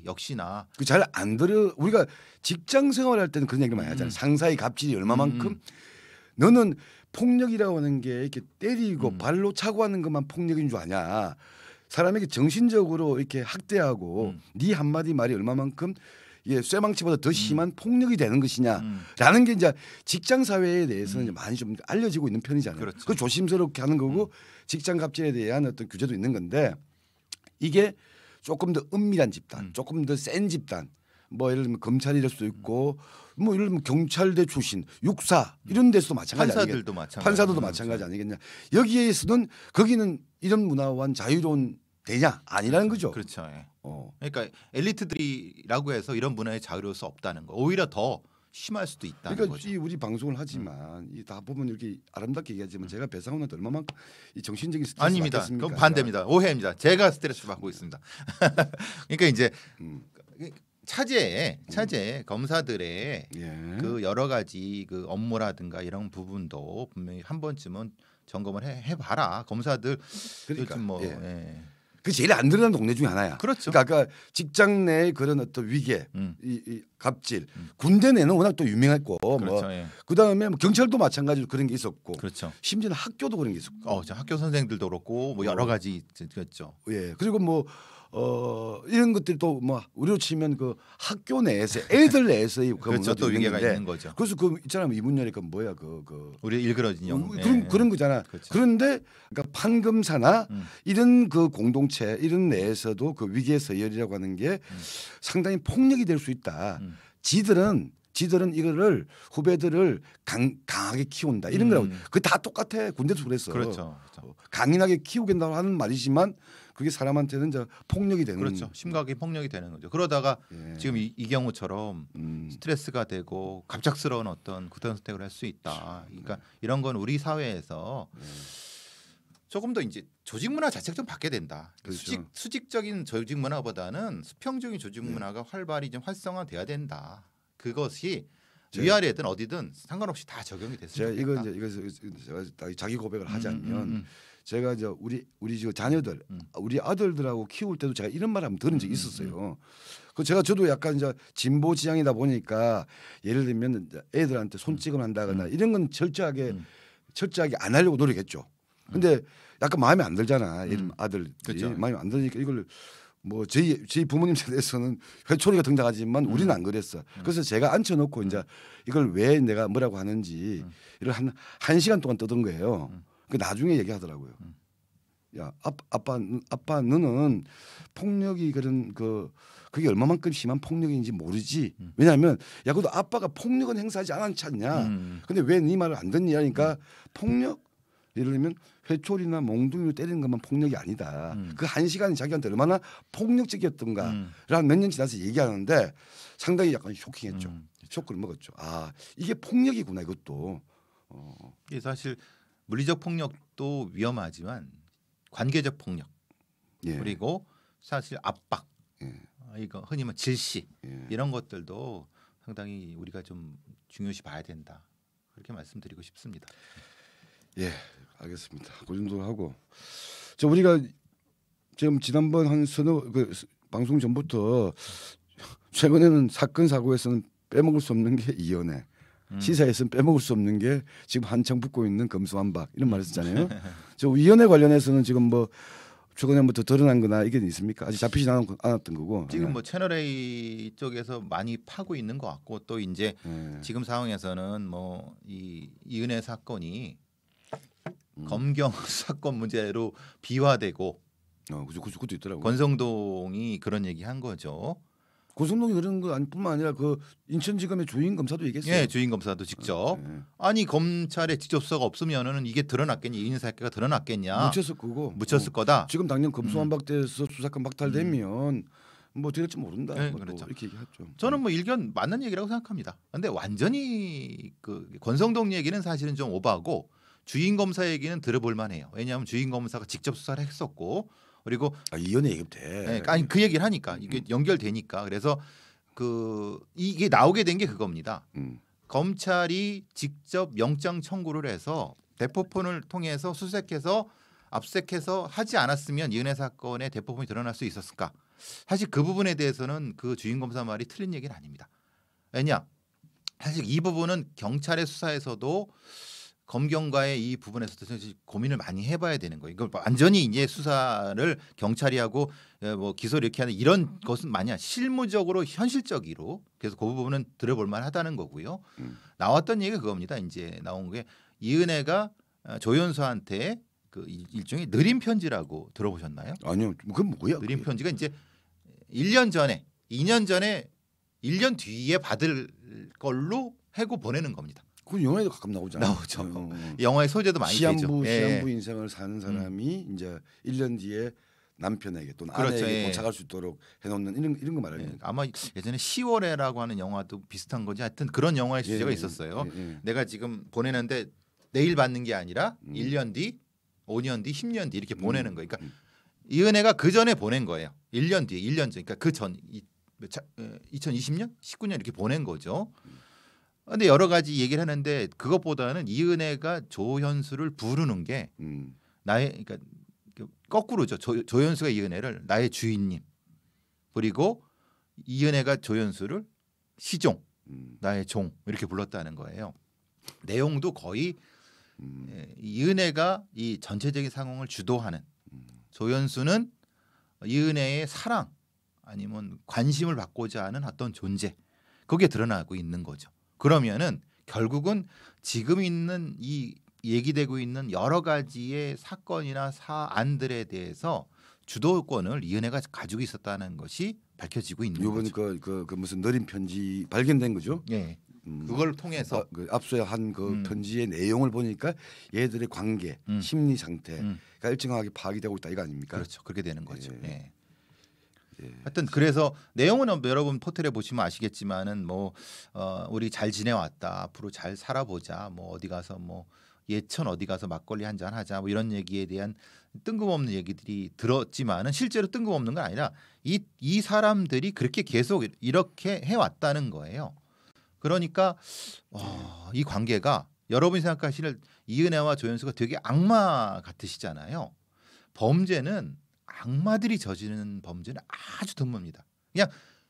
역시나 잘 안 들어. 우리가 직장 생활할 때는 그런 얘기 많이 하잖아요. 상사의 갑질이 얼마만큼 너는 폭력이라고 하는 게 이렇게 때리고 발로 차고 하는 것만 폭력인 줄 아냐. 사람에게 정신적으로 이렇게 학대하고 네 한마디 말이 얼마만큼 이게 쇠망치보다 더 심한 폭력이 되는 것이냐라는 게 이제 직장 사회에 대해서는 이제 많이 좀 알려지고 있는 편이잖아요. 그렇죠. 그걸 조심스럽게 하는 거고 직장 갑질에 대한 어떤 규제도 있는 건데 이게 조금 더 은밀한 집단, 조금 더 센 집단, 뭐 예를 들면 검찰일 수도 있고, 뭐 예를 들면 경찰대 출신, 육사 이런 데서도 마찬가지 판사들도 아니겠냐? 판사들도 마찬가지 아니겠냐? 여기에서는 거기는 이런 문화와는 자유로운 되냐 아니라는 거죠. 그렇죠. 예. 그러니까 엘리트들이라고 해서 이런 문화에 자유로울 수 없다는 거. 오히려 더 심할 수도 있다는 그러니까 거죠. 이 우리 방송을 하지만 이 다 보면 이렇게 아름답게 얘기하지만 제가 배상훈한테 얼마만큼 이 정신적인 스트레스 아닙니다. 받겠습니까? 그건 반대입니다. 오해입니다. 제가 스트레스 받고 있습니다. 그러니까 이제 차제 검사들의 예. 그 여러 가지 그 업무라든가 이런 부분도 분명히 한 번쯤은 점검을 해봐라. 검사들 그러니까 뭐 예. 그 제일 안 드러나는 동네 중에 하나야. 그렇죠. 그러니까 아까 직장 내의 그런 어떤 위계, 이 갑질, 음. 군대 내는 워낙 또 유명했고, 그렇죠. 뭐 예. 그다음에 뭐 경찰도 마찬가지로 그런 게 있었고, 그렇죠. 심지어는 학교도 그런 게 있었고, 저 학교 선생들도 그렇고 뭐 여러 가지 있었죠. 예. 그리고 뭐 이런 것들이 또 뭐 우리로 치면 그 학교 내에서 애들 내에서의 그 그렇죠. 또 위계가 있는데 있는 거죠. 그래서 그 있잖아요. 이문열이 그 뭐야 우리 일그러진 영. 그런 거잖아. 그렇죠. 그런데 그러니까 판검사나 음. 이런 그 공동체 이런 내에서도 그 위계 서열이라고 하는 게 상당히 폭력이 될 수 있다. 음. 지들은 이거를 후배들을 강하게 키운다 이런 거라고. 그 다 똑같아. 군대도 그랬어. 그렇죠. 강인하게 키우겠다고 하는 말이지만 그게 사람한테는 이제 폭력이 되는. 그렇죠. 심각하게 폭력이 되는 거죠. 그러다가 예. 지금 이 경우처럼 스트레스가 되고 갑작스러운 어떤 구태여 선택을 할 수 있다. 그러니까 이런 건 우리 사회에서 조금 더 이제 조직 문화 자체가 좀 바뀌어야 된다. 그렇죠. 수직적인 조직 문화보다는 수평적인 조직 문화가 활발히 좀 활성화돼야 된다. 그것이 위아래든 어디든 상관없이 다 적용이 됐으면 제가 좋겠다. 이거 제가 자기 고백을 하자면 제가 이제 우리 지금 자녀들 우리 아들들하고 키울 때도 제가 이런 말 한번 들은 적이 있었어요. 그 저도 약간 이제 진보 지향이다 보니까 예를 들면 이제 애들한테 손찌검 한다거나 이런 건 철저하게 안 하려고 노력했죠. 근데 약간 마음에 안 들잖아. 예를 들면 아들이 그렇죠. 마음에 안 드니까 이걸 뭐 저희 부모님 세대에서는 회초리가 등장하지만 우리는 안 그랬어. 그래서 제가 앉혀놓고 이제 이걸 왜 내가 뭐라고 하는지 이를 한 시간 동안 떠든 거예요. 그 나중에 얘기하더라고요. 야 아빠 너는 폭력이 그런 그게 얼마만큼 심한 폭력인지 모르지. 왜냐하면 야 그래도 아빠가 폭력은 행사하지 않았지 않냐. 근데 왜 네 말을 안 듣니 하니까 폭력 예를 들면 회초리나 몽둥이로 때리는 것만 폭력이 아니다. 그 한 시간이 자기한테 얼마나 폭력적이었던가를 몇 년 지나서 얘기하는데 상당히 약간 쇼킹했죠. 쇼크를 먹었죠. 아 이게 폭력이구나 이것도. 이게 사실 물리적 폭력도 위험하지만 관계적 폭력 예. 그리고 사실 압박 예. 이거 흔히 말 질시 예. 이런 것들도 상당히 우리가 좀 중요시 봐야 된다. 그렇게 말씀드리고 싶습니다. 예, 알겠습니다. 그 정도로 하고 우리가 지금 지난번 한 방송 전부터 최근에는 사건 사고에서는 빼먹을 수 없는 게 이연애, 시사에서는 빼먹을 수 없는 게 지금 한창 붙고 있는 검수완박 이런 말을 했잖아요. 저 이연애 관련해서는 지금 뭐 최근에 뭐 더 드러난거나 이게 있습니까? 아직 잡히지 않았던 거고. 지금 뭐 채널 A 쪽에서 많이 파고 있는 것 같고 또 이제 지금 상황에서는 뭐 이은혜 사건이 검경 사건 문제로 비화되고 그것도 있더라고요. 권성동이 그런 얘기 한 거죠. 권성동이 그런 거 뿐만 아니라 그 인천지검의 주임 검사도 얘기했어요. 예, 주임 검사도 직접 아니 검찰에 직접 수사가 없으면은 이게 드러났겠냐 이인사건가 드러났겠냐 묻혔을 거다. 지금 당연 검수완박돼서 수사권 박탈되면 뭐 될지 모른다. 네, 뭐 그렇죠. 이렇게 얘기했죠. 저는 뭐 일견 맞는 얘기라고 생각합니다. 근데 완전히 그 권성동 얘기는 사실은 좀 오버하고 주임 검사 얘기는 들어볼 만해요. 왜냐하면 주임 검사가 직접 수사를 했었고 그리고 이연애 얘기도 돼. 아니 그 얘기를 하니까 이게 연결되니까 그래서 이게 나오게 된 게 그겁니다. 검찰이 직접 영장 청구를 해서 대포폰을 통해서 수색해서 압색해서 하지 않았으면 이은혜 사건의 대포폰이 드러날 수 있었을까? 사실 그 부분에 대해서는 그 주임 검사 말이 틀린 얘기는 아닙니다. 왜냐? 사실 이 부분은 경찰의 수사에서도 검경과의 이 부분에서도 고민을 많이 해봐야 되는 거예요. 이걸 완전히 이제 수사를 경찰이 하고 뭐 기소를 이렇게 하는 이런 것은 만약 실무적으로 현실적으로 그래서 그 부분은 들어볼 만하다는 거고요. 나왔던 얘기가 그겁니다. 이제 나온 게 이은혜가 조연수한테 그 일종의 느림 편지라고 들어보셨나요? 아니요. 그건 뭐야? 느림 편지가 이제 1년 전에 2년 전에 1년 뒤에 받을 걸로 해고 보내는 겁니다. 그 영화에도 가끔 나오잖아요. 나오죠. 영화의 소재도 많이 되죠. 시한부 인생을 사는 사람이 이제 1년 뒤에 남편에게 또는 그렇죠. 아내에게 도착할 수 있도록 해놓는 이런 거 말하는 거예요. 아마 예전에 10월에라고 하는 영화도 비슷한 거지. 하여튼 그런 영화의 주제가 있었어요. 내가 지금 보내는데 내일 받는 게 아니라 1년 뒤, 5년 뒤, 10년 뒤 이렇게 보내는 거예요. 그러니까 이은혜가 그 전에 보낸 거예요. 1년 뒤에 1년 전. 그러니까 그 전 2020년, 19년 이렇게 보낸 거죠. 근데 여러 가지 얘기를 하는데 그것보다는 이은혜가 조현수를 부르는 게 그러니까 거꾸로죠. 조연수가 이은혜를 나의 주인님, 그리고 이은혜가 조연수를 시종, 나의 종 이렇게 불렀다는 거예요. 내용도 거의 이은혜가 이 전체적인 상황을 주도하는, 조연수는 이은혜의 사랑 아니면 관심을 받고자 하는 어떤 존재, 그게 드러나고 있는 거죠. 그러면은 결국은 지금 있는 이 얘기되고 있는 여러 가지의 사건이나 사안들에 대해서 주도권을 이은혜가 가지고 있었다는 것이 밝혀지고 있는 이번 거죠. 그 무슨 느린 편지 발견된 거죠. 예. 그걸 통해서 그 앞서 한 그 편지의 내용을 보니까 얘들의 관계, 심리 상태가 일정하게 파악이 되고 있다 이거 아닙니까? 그렇죠. 그렇게 되는 거죠. 예. 예. 하여튼 그래서 내용은 여러분 포털에 보시면 아시겠지만은 뭐 우리 잘 지내왔다, 앞으로 잘 살아보자, 뭐 어디 가서 뭐 예천 어디 가서 막걸리 한잔 하자, 뭐 이런 얘기에 대한 뜬금없는 얘기들이 들었지만은 실제로 뜬금없는 건 아니라 이 사람들이 그렇게 계속 이렇게 해왔다는 거예요. 그러니까 이 관계가 여러분이 생각하시는 이은혜와 조연수가 되게 악마 같으시잖아요. 범죄는 악마들이 저지르는 범죄는 아주 드뭅니다. 그냥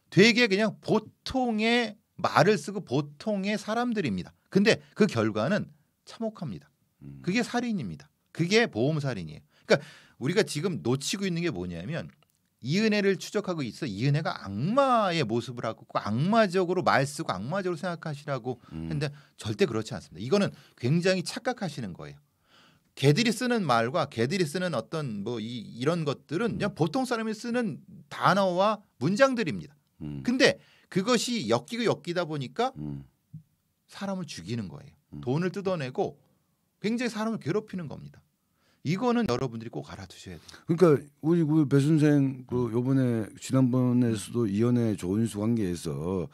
되게 그냥 보통의 말을 쓰고 보통의 사람들입니다. 근데 그 결과는 참혹합니다. 그게 살인입니다. 그게 보험살인이에요. 그러니까 우리가 지금 놓치고 있는 게 뭐냐면 이은혜를 추적하고 있어. 이은혜가 악마의 모습을 하고 악마적으로 말 쓰고 악마적으로 생각하시라고 했는데 절대 그렇지 않습니다. 이거는 굉장히 착각하시는 거예요. 걔들이 쓰는 말과 걔들이 쓰는 어떤 뭐 이런 것들은 그냥 보통 사람이 쓰는 단어와 문장들입니다. 근데 그것이 엮이다 보니까 사람을 죽이는 거예요. 돈을 뜯어내고 굉장히 사람을 괴롭히는 겁니다. 이거는 여러분들이 꼭 알아두셔야 돼요. 그러니까 우리 그 배 선생 그 요번에 지난번에서도 이연애 조연수 관계에서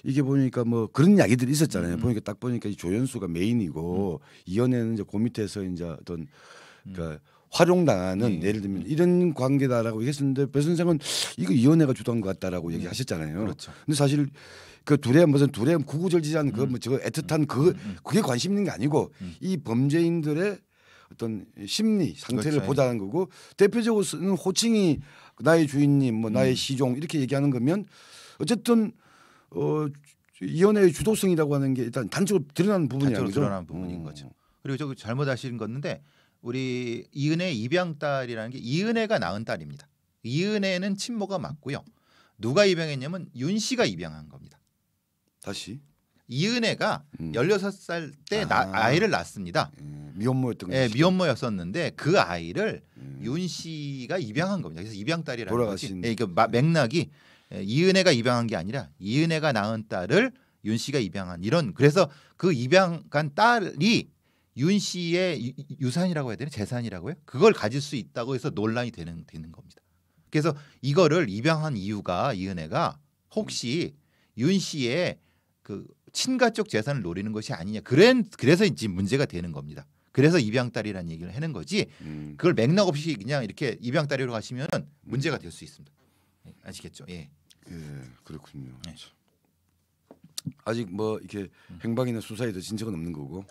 이게 보니까 뭐 그런 이야기들이 있었잖아요. 보니까 딱 보니까 이 조연수가 메인이고 이연애는 이제 그 밑에서 이제 어떤 그러니까 활용당하는 예를 들면 이런 관계다라고 얘기했었는데 배 선생은 이거 이연애가 주도한 것 같다라고 얘기하셨잖아요. 그렇죠. 근데 사실 그 둘의 구구절절한 그 뭐 저거 애틋한 그게 관심 있는 게 아니고 이 범죄인들의 어떤 심리 상태를 그렇죠. 보자는 거고 대표적으로 쓰는 호칭이 나의 주인님, 뭐 나의 시종 이렇게 얘기하는 거면 어쨌든 이연애의 주도성이라고 하는 게 일단 단적으로 드러나는 부분이라는 거죠. 드러나는 부분인 거죠. 그리고 저기 잘못하신 건데 우리 이은혜 입양딸이라는 게 이은혜가 낳은 딸입니다. 이은혜는 친모가 맞고요. 누가 입양했냐면 윤 씨가 입양한 겁니다. 다시 이은혜가 16살 때 아이를 낳습니다. 미혼모였던 거죠. 네, 미혼모였었는데 그 아이를 윤 씨가 입양한 겁니다. 그래서 입양딸이라는 거지. 네, 그 맥락이 이은혜가 입양한 게 아니라 이은혜가 낳은 딸을 윤 씨가 입양한 이런, 그래서 그 입양한 딸이 윤 씨의 유산이라고 해야 되나 재산이라고 해요? 그걸 가질 수 있다고 해서 논란이 되는 겁니다. 그래서 이거를 입양한 이유가 이은혜가 혹시 윤 씨의 그 친가 쪽 재산을 노리는 것이 아니냐. 그래서 지금 문제가 되는 겁니다. 그래서 입양딸이라는 얘기를 하는 거지. 그걸 맥락 없이 그냥 이렇게 입양딸이라고 하시면 문제가 될 수 있습니다. 아시겠죠? 예. 예, 그렇군요. 네. 아직 뭐 이렇게 행방이나 수사에 더진 적은 없는 거고,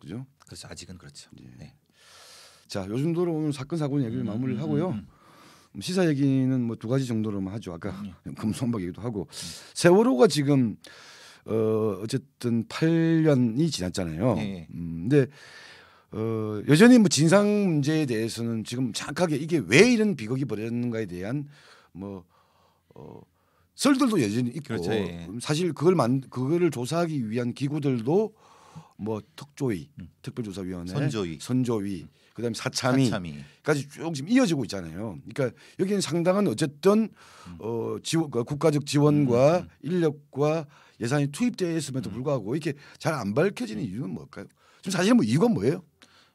그죠? 그렇죠. 아직은 그렇죠. 예. 네. 자, 요 정도로 오늘 사건 사고 얘기를 마무리를 하고요. 시사 얘기는 뭐 두 가지 정도로만 하죠. 아까 금손박 얘기도 하고 세월호가 지금 어쨌든 8년이 지났잖아요. 예. 근데 여전히 뭐 진상 문제에 대해서는 지금 정확하게 이게 왜 이런 비극이 벌어졌는가에 대한 뭐 설들도 여전히 있고, 그렇죠. 예. 사실 그거를 조사하기 위한 기구들도 뭐 특조위, 특별조사위원회, 선조위, 그다음에 사참위까지 쭉 지금 이어지고 있잖아요. 그러니까 여기는 상당한 어쨌든 국가적 지원과 인력과 예산이 투입되어 있음에도 불구하고 이렇게 잘 안 밝혀지는 이유는 뭘까요? 지금 사실 뭐 이유가 뭐예요?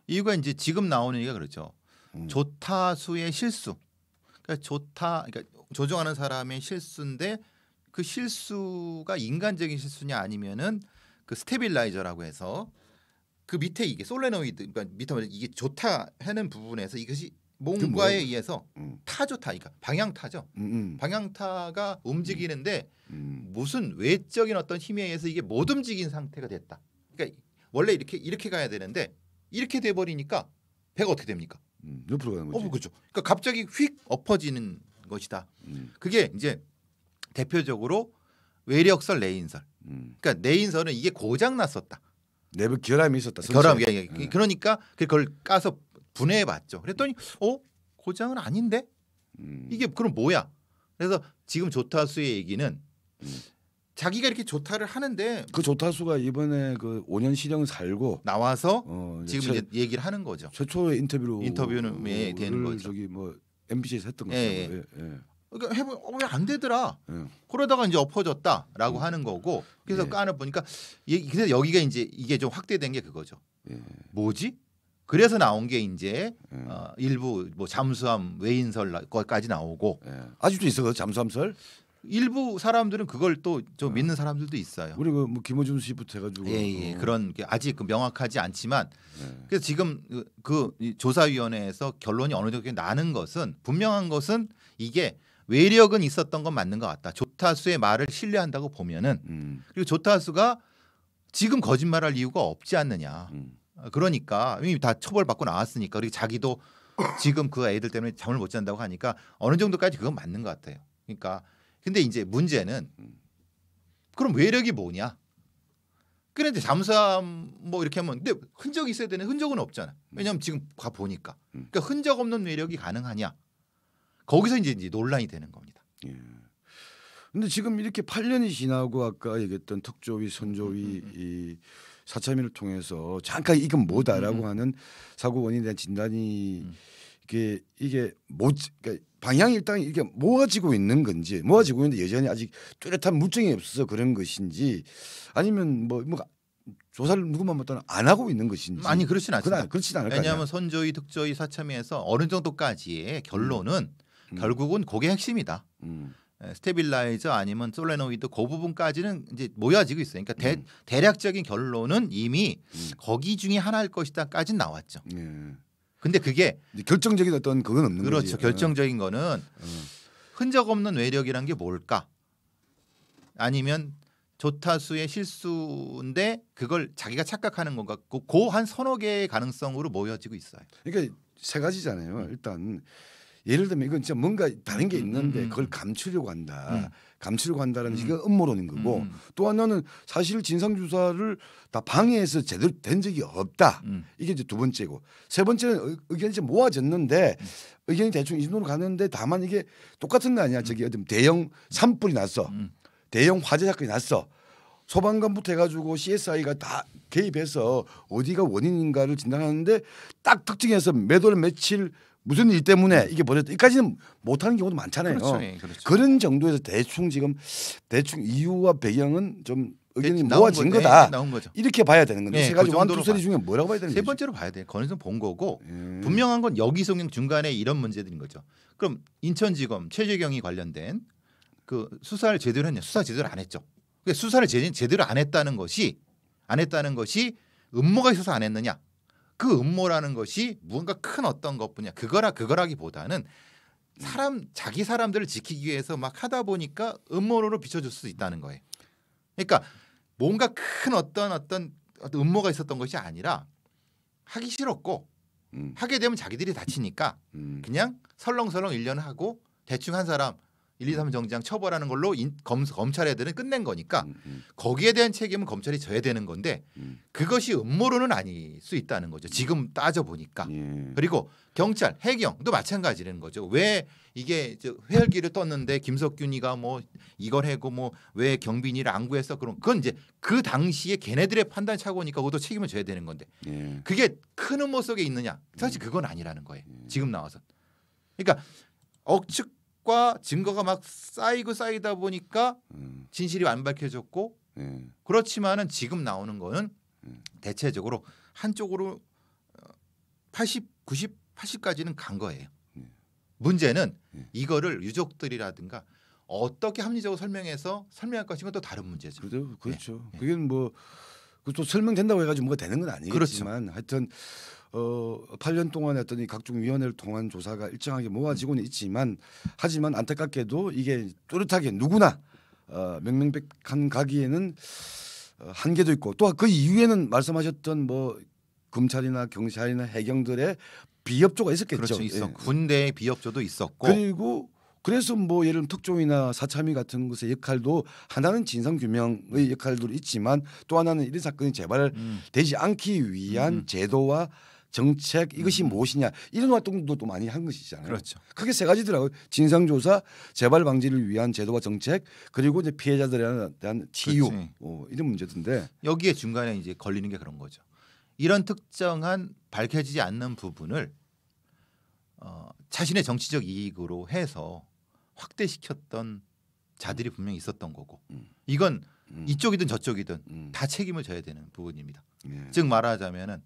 이유가 이제 지금 나오는 얘기가 그렇죠. 조타수의 실수. 그러니까 조종하는 사람의 실수인데 그 실수가 인간적인 실수냐 아니면은 그 스테빌라이저라고 해서 그 밑에 이게 솔레노이드, 그러니까 밑에 이게 조타하는 부분에서 이것이 뭔가에 의해서 타조타, 그러니까 방향타죠. 방향타가 움직이는데 무슨 외적인 어떤 힘에 의해서 이게 못 움직인 상태가 됐다. 그러니까 원래 이렇게 가야 되는데 이렇게 돼 버리니까 배가 어떻게 됩니까? 옆으로 가는 거지. 그렇죠. 그러니까 갑자기 휙 엎어지는 것이다. 그게 이제 대표적으로 외력설, 내인설. 그러니까 내인설은 이게 고장 났었다. 내부 결함이 있었다. 결함. 그러니까 그걸 까서 분해해봤죠. 그랬더니 고장은 아닌데 이게 그럼 뭐야? 그래서 지금 조타수의 얘기는 자기가 이렇게 조타를 하는데 그 조타수가 이번에 그 5년 실형 살고 나와서 지금 이제 얘기를 하는 거죠. 최초의 인터뷰는 왜 되는 거죠. 저기 뭐 MBC에서 했던 거죠. 예. 그러니까 해보면 왜 안 되더라. 그러다가 이제 엎어졌다라고 하는 거고. 그래서 까는 보니까 그래서 여기가 이제 이게 좀 확대된 게 그거죠. 뭐지? 그래서 나온 게 이제 일부 뭐 잠수함 외인설까지 나오고 아직도 있어 그 잠수함설. 일부 사람들은 그걸 또 좀 믿는 사람들도 있어요. 우리 그 뭐 김어준 씨부터 해가지고 그런 게 아직 명확하지 않지만 그래서 지금 그 조사위원회에서 결론이 어느 정도 나는 것은 분명한 것은 이게 외력은 있었던 건 맞는 것 같다. 조타수의 말을 신뢰한다고 보면은 그리고 조타수가 지금 거짓말할 이유가 없지 않느냐. 그러니까 이미 다 처벌받고 나왔으니까 그리고 자기도 지금 그 애들 때문에 잠을 못 잔다고 하니까 어느 정도까지 그건 맞는 것 같아요. 그러니까 근데 이제 문제는 그럼 외력이 뭐냐? 그런데 잠수함 뭐 이렇게 하면 근데 흔적이 있어야 되는 흔적은 없잖아. 왜냐하면 지금 가 보니까 그러니까 흔적 없는 외력이 가능하냐? 거기서 이제 논란이 되는 겁니다. 근데 지금 이렇게 8년이 지나고 아까 얘기했던 특조위, 선조위 이 사참위를 통해서 잠깐 이건 뭐다라고 하는 사고 원인에 대한 진단이 이게 그러니까 방향이 일단 이게 모아지고 있는 건지 모아지고 있는데 여전히 아직 뚜렷한 물증이 없어서 그런 것인지 아니면 뭐 조사를 누구만 못하나 안 하고 있는 것인지 아니 그렇진 않습니다. 그렇진 않을 거예요. 왜냐하면 선조위, 특조위, 사참위에서 어느 정도까지의 결론은 결국은 그게 핵심이다. 스테빌라이저 아니면 솔레노이드 그 부분까지는 이제 모여지고 있어요. 그러니까 대략적인 결론은 이미 거기 중에 하나일 것이다까지는 나왔죠. 근데 그게 결정적인 어떤 그건 없는 거지. 그렇죠. 결정적인 거는 흔적 없는 외력이란 게 뭘까? 아니면 조타수의 실수인데 그걸 자기가 착각하는 건가? 그 한 서너 개의 가능성으로 모여지고 있어요. 그러니까 세 가지잖아요. 일단 예를 들면 이건 진짜 뭔가 다른 게 있는데 그걸 감추려고 한다. 감추려고 한다는 이게 음모론인 거고 또 하나는 사실 진상 조사를 다 방해해서 제대로 된 적이 없다. 이게 이제 두 번째고 세 번째는 의견이 이제 모아졌는데 의견이 대충 이 정도로 가는데 다만 이게 똑같은 거 아니야. 저기 어떤 대형 산불이 났어. 대형 화재 사건이 났어. 소방관부터 해가지고 CSI가 다 개입해서 어디가 원인인가를 진단하는데 딱 특정해서 몇 월 며칠 무슨 일 때문에 이게 벌어졌다. 여기까지는 못하는 경우도 많잖아요. 그렇죠. 그런 정도에서 대충 이유와 배경은 좀 의견이 모아진 거다. 나온 거죠. 이렇게 봐야 되는 건데 세 가지 그 원투 쓰리 중에 뭐라고 봐야 되는 세 거죠? 번째로 봐야 돼요. 거기서 본 거고 분명한 건 여기서 그냥 중간에 이런 문제들인 거죠. 그럼 인천지검 최재경이 관련된 그 수사를 제대로 했냐? 수사 제대로 안 했죠. 그러니까 수사를 제대로 안 했다는 것이 음모가 있어서 안 했느냐? 그 음모라는 것이 무언가 큰 어떤 것뿐이야. 그거라기보다는 자기 사람들을 지키기 위해서 막 하다 보니까 음모론으로 비춰줄 수 있다는 거예요. 그러니까 뭔가 큰 어떤 음모가 있었던 것이 아니라 하기 싫었고 하게 되면 자기들이 다치니까 그냥 설렁설렁 1년 하고 대충 한 사람 1, 2, 3 정장 처벌하는 걸로 검찰 애들은 끝낸 거니까 거기에 대한 책임은 검찰이 져야 되는 건데 그것이 음모론은 아닐 수 있다는 거죠. 지금 따져보니까. 그리고 경찰, 해경도 마찬가지라는 거죠. 왜 이게 회열기를 떴는데 김석균이가 뭐 이걸 해고 뭐 왜 경빈이를 안 구했어? 그건 이제 그 당시에 걔네들의 판단 착오니까 그것도 책임을 져야 되는 건데 그게 큰 음모 속에 있느냐? 사실 그건 아니라는 거예요. 지금 나와서. 그러니까 억측 과 증거가 막 쌓이다 보니까 진실이 안 밝혀졌고 그렇지만은 지금 나오는 거는 대체적으로 한쪽으로 80, 90, 80까지는 간 거예요. 문제는 이거를 유족들이라든가 어떻게 합리적으로 설명할 것인가 또 다른 문제죠. 그렇죠. 그게 뭐 또 설명된다고 해가지고 뭐가 되는 건 아니겠지만 그렇죠. 하여튼 8년 동안 했던 이 각종 위원회를 통한 조사가 일정하게 모아지고는 있지만 하지만 안타깝게도 이게 뚜렷하게 누구나 명명백한 가기에는 한계도 있고 또 그 이후에는 말씀하셨던 뭐 검찰이나 경찰이나 해경들의 비협조가 있었겠죠. 그렇죠. 있었고 예. 군대의 비협조도 있었고 그리고 그래서 뭐 예를 들면 특종이나 사참위 같은 것의 역할도 하나는 진상 규명의 역할도 있지만 또 하나는 이런 사건이 재발되지 않기 위한 제도와 정책 이것이 무엇이냐 이런 활동도 또 많이 한 것이잖아요. 그렇죠. 크게 세 가지더라고요. 진상조사, 재발 방지를 위한 제도와 정책, 그리고 이제 피해자들에 대한 치유 이런 문제던데 여기에 중간에 이제 걸리는 게 그런 거죠. 이런 특정한 밝혀지지 않는 부분을 자신의 정치적 이익으로 해서 확대시켰던 자들이 분명히 있었던 거고 이건 이쪽이든 저쪽이든 다 책임을 져야 되는 부분입니다. 예. 즉 말하자면은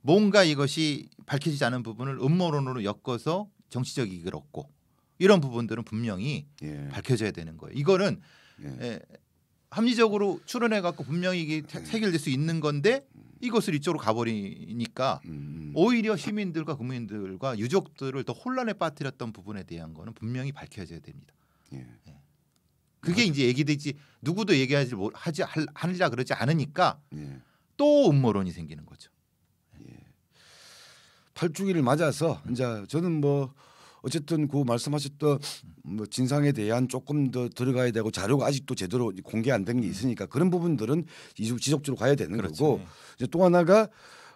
뭔가 이것이 밝혀지지 않은 부분을 음모론으로 엮어서 정치적 이익을 얻고 이런 부분들은 분명히 예. 밝혀져야 되는 거예요. 이거는 예. 합리적으로 추론해 갖고 분명히 이게 해결될 수 있는 건데 이것을 이쪽으로 가버리니까 오히려 시민들과 국민들과 유족들을 더 혼란에 빠뜨렸던 부분에 대한 거는 분명히 밝혀져야 됩니다. 예. 그게 이제 얘기되지 누구도 얘기하지 하리라 그러지 않으니까 예. 또 음모론이 생기는 거죠. 8주기를 맞아서 이제 저는 뭐 어쨌든 그 말씀하셨던 뭐 진상에 대한 조금 더 들어가야 되고 자료가 아직도 제대로 공개 안 된 게 있으니까 그런 부분들은 지속적으로 가야 되는 그렇죠. 거고 이제 또 하나가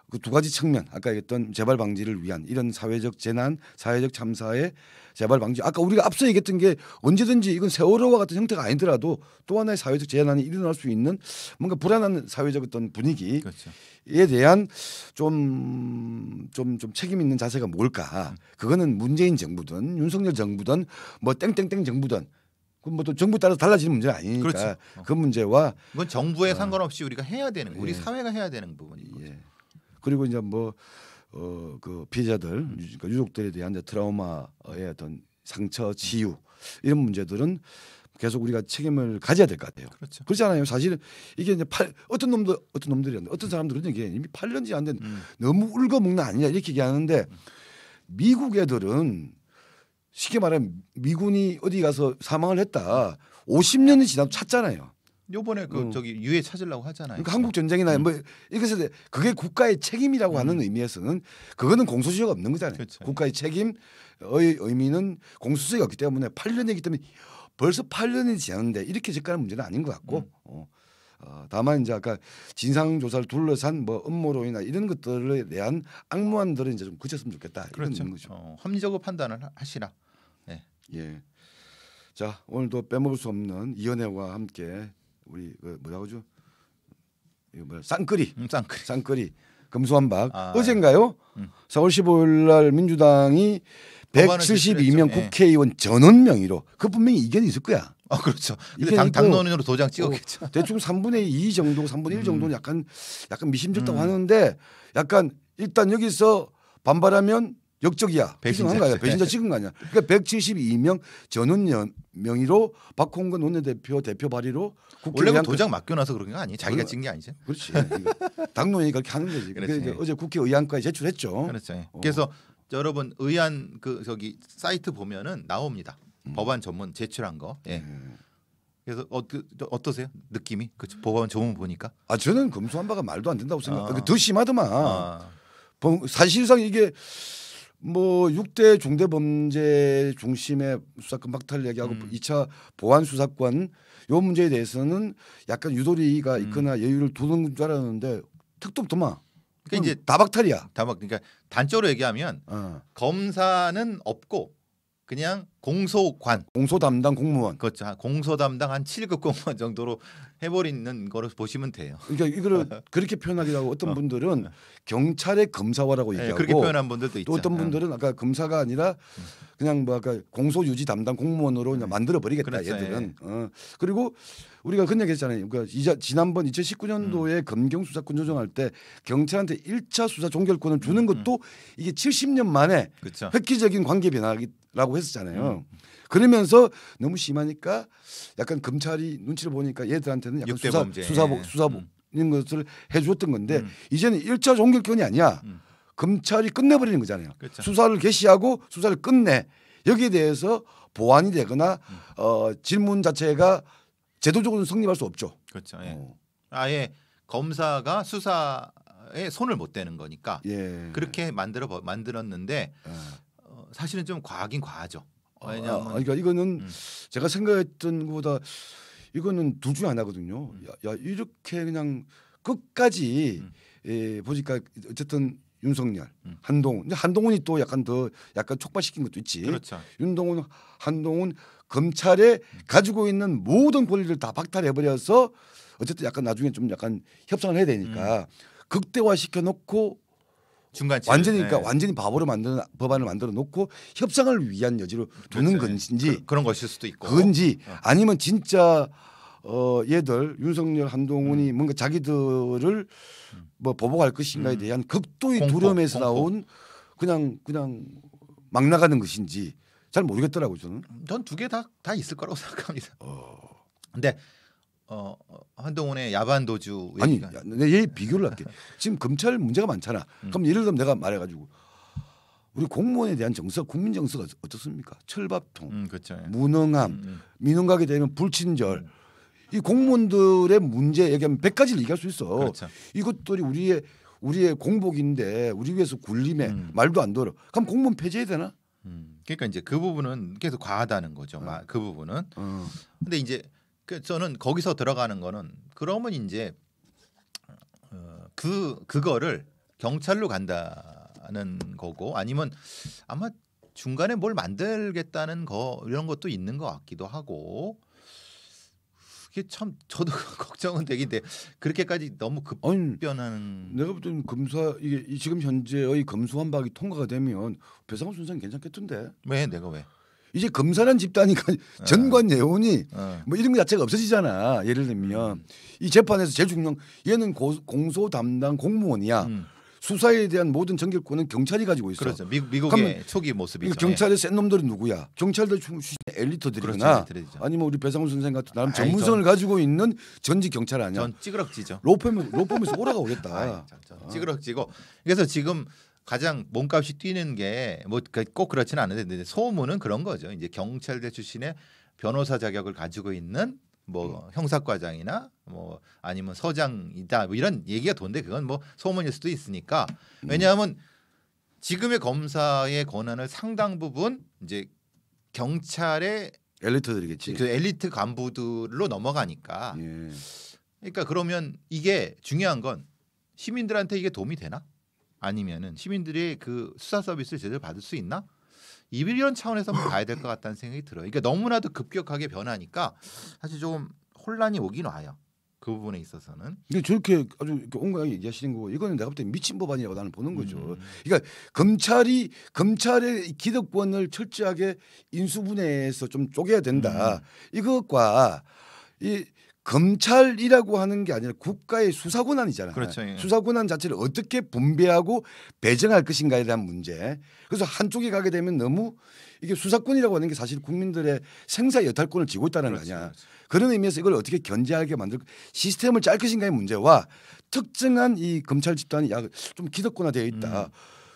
그 두 가지 측면 아까 얘기했던 재발 방지를 위한 이런 사회적 재난, 사회적 참사의 재발 방지 아까 우리가 앞서 얘기했던 게 언제든지 이건 세월호와 같은 형태가 아니더라도 또 하나의 사회적 재난이 일어날 수 있는 뭔가 불안한 사회적 어떤 분위기에 그렇죠. 대한 좀 책임 있는 자세가 뭘까? 그거는 문재인 정부든 윤석열 정부든 뭐 땡땡땡 정부든 그 뭐 또 정부 따라서 달라지는 문제는 아니니까 그렇죠. 그 문제와 이건 정부에 상관없이 우리가 해야 되는 우리 예. 사회가 해야 되는 부분인 거죠. 예. 그리고 이제 뭐 그 피해자들 그러니까 유족들에 대한 이제 트라우마의 어떤 상처 치유 이런 문제들은 계속 우리가 책임을 가져야 될 것 같아요. 그렇죠. 그렇잖아요. 사실은 이게 이제 어떤 놈들이 어떤 사람들은 이게 이미 8년째 안 된 너무 울거먹는 아니냐 이렇게 얘기하는데 미국 애들은 쉽게 말하면 미군이 어디 가서 사망을 했다 50년이 지나도 찾잖아요. 요번에 그 저기 유해 찾으려고 하잖아요. 그러니까 한국 전쟁이나 뭐 이것에 그게 국가의 책임이라고 하는 의미에서는 그거는 공소시효가 없는 거잖아요. 그렇죠. 국가의 책임의 의미는 공소시효가 없기 때문에 8년이기 때문에 벌써 8년이 지났는데 이렇게 접근하는 문제는 아닌 것 같고 다만 이제 아까 진상 조사를 둘러싼 뭐 음모론이나 이런 것들에 대한 악무안들은 이제 좀 그쳤으면 좋겠다. 그렇죠. 이런 거죠. 합리적으로 판단을 하시라. 네. 예. 자 오늘도 빼먹을 수 없는 이연혜와 함께 우리 뭐라고 하죠? 이거 뭐야? 쌍끌이. 쌍끌이. 금수한박. 어젠가요? 4월 15일 날 민주당이 172명 예. 국회의원 전원 명의로 그 분명히 이견이 있을 거야. 그렇죠. 이게 당론으로 도장 찍었겠죠. 대충 3분의 2 정도, 3분의 1 정도는 약간 미심쩍다고 하는데 약간 일단 여기서 반발하면 역적이야. 배신한 거야. 배신자 찍은 거 아니야. 그러니까 172명 전원 명의로 박홍근 원내대표 대표 발의로 원래 도장 맡겨놔서 그런 거 아니에요? 자기가 찍은 게 아니죠? 그렇지. 당론이 그렇게 하는 거지. 그래서 어제 국회 의안과에 제출했죠. 그렇죠. 그래서 여러분 의안 그 저기 사이트 보면은 나옵니다. 법안 전문 제출한 거. 예. 그래서 어떠세요? 느낌이 그 법안 전문 보니까? 저는 금수한바가 말도 안 된다고 생각. 더 심하더만. 사실상 이게 뭐 6대 중대범죄 중심의 수사권 박탈 얘기하고 2차 보안 수사권 요 문제에 대해서는 약간 유도리가 있거나 여유를 두는 줄 알았는데 택도 없더만. 그러니까 이제 다 박탈이야. 그러니까 단적으로 얘기하면 검사는 없고 그냥 공소 담당 공무원. 그렇죠. 공소 담당 한 7급 공무원 정도로 해버리는 거로 보시면 돼요. 그러니까 이거를 그렇게 표현하기도 하고 어떤 분들은 경찰의 검사화라고 얘기하고 그렇게 표현한 분들도 있죠. 또 어떤 분들은 아까 검사가 아니라 그냥 뭐 아까 공소 유지 담당 공무원으로 그냥 만들어 버리겠다. 그렇죠. 얘들은. 그리고 우리가 그런 얘기 했잖아요. 그러니까 지난번 2019년도에 검경 수사권 조정할 때 경찰한테 1차 수사 종결권을 주는 것도 이게 70년 만에 그렇죠. 획기적인 관계 변화라고 했었잖아요. 그러면서 너무 심하니까 약간 검찰이 눈치를 보니까 얘들한테는 약간 수사 이런 것을 해주었던 건데 이제는 1차 종결권이 아니야. 검찰이 끝내버리는 거잖아요. 그렇죠. 수사를 개시하고 수사를 끝내. 여기에 대해서 보완이 되거나 질문 자체가 제도적으로는 성립할 수 없죠. 그렇죠. 예. 아예 검사가 수사에 수사에 손을 못 대는 거니까 예. 그렇게 만들었는데 사실은 좀 과하긴 과하죠. 왜냐하면 그러니까 이거는 제가 생각했던 것보다 이거는 둘 중에 하나거든요. 야 이렇게 그냥 끝까지 보니까 어쨌든 윤석열, 한동훈. 근데 한동훈이 또 약간 촉발시킨 것도 있지. 그렇죠. 한동훈 검찰에 가지고 있는 모든 권리를 다 박탈해 버려서 어쨌든 약간 나중에 좀 약간 협상을 해야 되니까 극대화 시켜 놓고 중간치 완전히 그러니까 완전히 바보로 만드는 법안을 만들어 놓고 협상을 위한 여지로 두는 건지 그런 것일 수도 있고 그건지 아니면 진짜 얘들 윤석열 한동훈이 뭔가 자기들을 뭐 보복할 것인가에 대한 극도의 두려움에서 나온 그냥 막 나가는 것인지 잘 모르겠더라고요 저는. 전 두 개 다 있을 거라고 생각합니다. 근데 한동훈의 야반 도주 아니 얘 비교를 할게. 지금 검찰 문제가 많잖아. 그럼 예를 들면 내가 말해가지고 우리 공무원에 대한 정서, 국민 정서가 어떻습니까? 철밥통, 그렇죠. 무능함, 민원가게 되면 불친절. 이 공무원들의 문제 얘기하면 100가지를 얘기할 수 있어. 그렇죠. 이것들이 우리의 공복인데 우리 위해서 굴림에 말도 안 들어. 그럼 공무원 폐지해야 되나? 그러니까 이제 그 부분은 계속 과하다는 거죠. 그 부분은. 근데 이제 저는 거기서 들어가는 거는 그러면 이제 그거를 경찰로 간다는 거고 아니면 아마 중간에 뭘 만들겠다는 거 이런 것도 있는 것 같기도 하고 그게 참 저도 걱정은 되긴데 그렇게까지 너무 급변하는. 내가 볼 때는 검사 이게 지금 현재의 검수완박이 통과가 되면 배상훈 순상이 괜찮겠던데. 왜 내가 왜? 이제 검사란 집단이니까 전관 예원이 뭐 이런 거 자체가 없어지잖아. 예를 들면 이 재판에서 제일 중요한 얘는 공소 담당 공무원이야. 수사에 대한 모든 전결권은 경찰이 가지고 있어. 그렇죠. 미국의 초기 모습이죠. 경찰의 센 놈들은 누구야? 경찰들 출신의 엘리트들이거나 그렇죠. 아니면 우리 배상훈 선생 같은 나름 전문성을 가지고 있는 전직 경찰 아니야? 전 찌그럭지죠. 로펌에서 오라가 오겠다. 찌그럭지고 그래서 지금 가장 몸값이 뛰는 게 뭐 꼭 그렇지는 않은데 소문은 그런 거죠. 이제 경찰대 출신의 변호사 자격을 가지고 있는 뭐 형사과장이나 뭐 아니면 서장이다 뭐 이런 얘기가 도는데 그건 뭐 소문일 수도 있으니까 왜냐하면 지금의 검사의 권한을 상당 부분 이제 경찰의 엘리트들이겠지. 그 엘리트 간부들로 넘어가니까. 예. 그러니까 그러면 이게 중요한 건 시민들한테 이게 도움이 되나? 아니면은 시민들이 그 수사 서비스를 제대로 받을 수 있나? 이런 차원에서 한번 봐야 될 것 같다는 생각이 들어요. 그러니까 너무나도 급격하게 변하니까 사실 조금 혼란이 오긴 와요. 그 부분에 있어서는. 근데 저렇게 아주 이렇게 옹골하게 얘기하시는 거 이거는 내가 볼 때 미친 법안이라고 나는 보는 거죠. 그러니까 검찰의 기득권을 철저하게 인수분해해서 좀 쪼개야 된다. 이것과 이 검찰이라고 하는 게 아니라 국가의 수사 권한이잖아요. 그렇죠. 예. 수사 권한 자체를 어떻게 분배하고 배정할 것인가에 대한 문제. 그래서 한쪽에 가게 되면 너무 이게 수사권이라고 하는 게 사실 국민들의 생사 여탈권을 쥐고 있다는 거 아니야. 그런 의미에서 이걸 어떻게 견제하게 만들 시스템을 짤 것인가의 문제와 특정한 이 검찰 집단이 좀 기득권화되어 있다.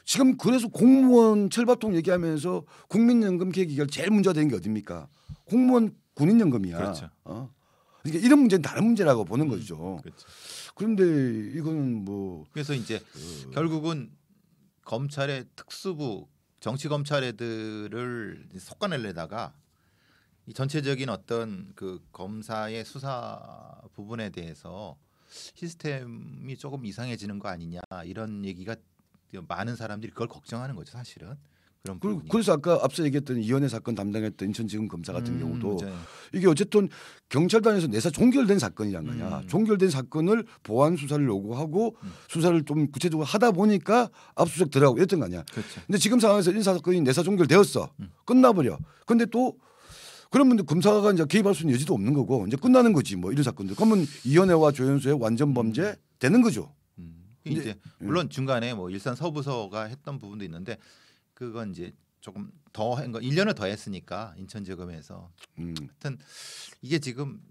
지금 그래서 공무원 철밥통 얘기하면서 국민연금 계획이 제일 문제가 되는 게 어딥니까? 공무원 군인연금이야. 그렇죠. 그러니까 이런 문제는 다른 문제라고 보는 거죠. 그렇죠. 그런데 이거는 뭐 그래서 이제 결국은 검찰의 특수부 정치 검찰 애들을 솎아내려다가 이 전체적인 어떤 그 검사의 수사 부분에 대해서 시스템이 조금 이상해지는 거 아니냐 이런 얘기가 많은 사람들이 그걸 걱정하는 거죠 사실은. 그런 부분이. 그래서 아까 앞서 얘기했던 이현애 사건 담당했던 인천지검 검사 같은 경우도 맞아요. 이게 어쨌든 경찰단에서 내사 종결된 사건이란 거냐. 종결된 사건을 보안 수사를 요구하고 수사를 좀 구체적으로 하다 보니까 압수수색 들어가고 이랬던 거 아니야. 그렇죠. 근데 지금 상황에서 인사 사건이 내사 종결되었어. 끝나버려. 근데 또 그러면 검사가 이제 개입할 수 있는 여지도 없는 거고 이제 끝나는 거지 뭐 이런 사건들. 그러면 이현애와 조현수의 완전 범죄 되는 거죠. 이제 물론 중간에 뭐 일산 서부서가 했던 부분도 있는데 그건 이제 조금 더 한 거 1년을 더 했으니까 인천지검에서 하여튼 이게 지금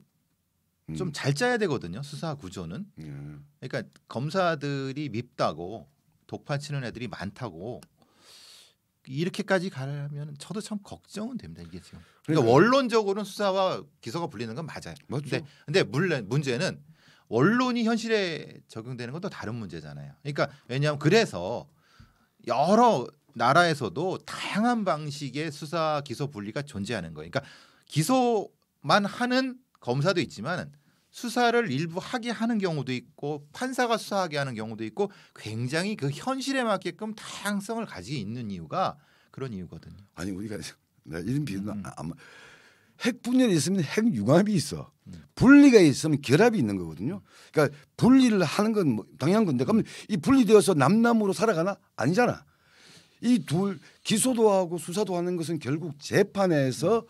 좀 잘 짜야 되거든요. 수사 구조는. 그러니까 검사들이 밉다고 독파치는 애들이 많다고 이렇게까지 가려면 저도 참 걱정은 됩니다. 이게 지금. 그러니까 원론적으로는 수사와 기소가 분리는 건 맞아요. 맞죠. 근데 물론 문제는 원론이 현실에 적용되는 건 또 다른 문제잖아요. 그러니까 왜냐하면 그래서 여러 나라에서도 다양한 방식의 수사 기소 분리가 존재하는 거예요. 그러니까 기소만 하는 검사도 있지만 수사를 일부 하게 하는 경우도 있고 판사가 수사하게 하는 경우도 있고 굉장히 그 현실에 맞게끔 다양성을 가지고 있는 이유가 그런 이유거든요. 아니 우리가 이런 비유는 핵 분열이 있으면 핵 융합이 있어. 분리가 있으면 결합이 있는 거거든요. 그러니까 분리를 하는 건 뭐 당연한 건데 그러면 이 분리되어서 남남으로 살아가나? 아니잖아. 이 둘 기소도 하고 수사도 하는 것은 결국 재판에서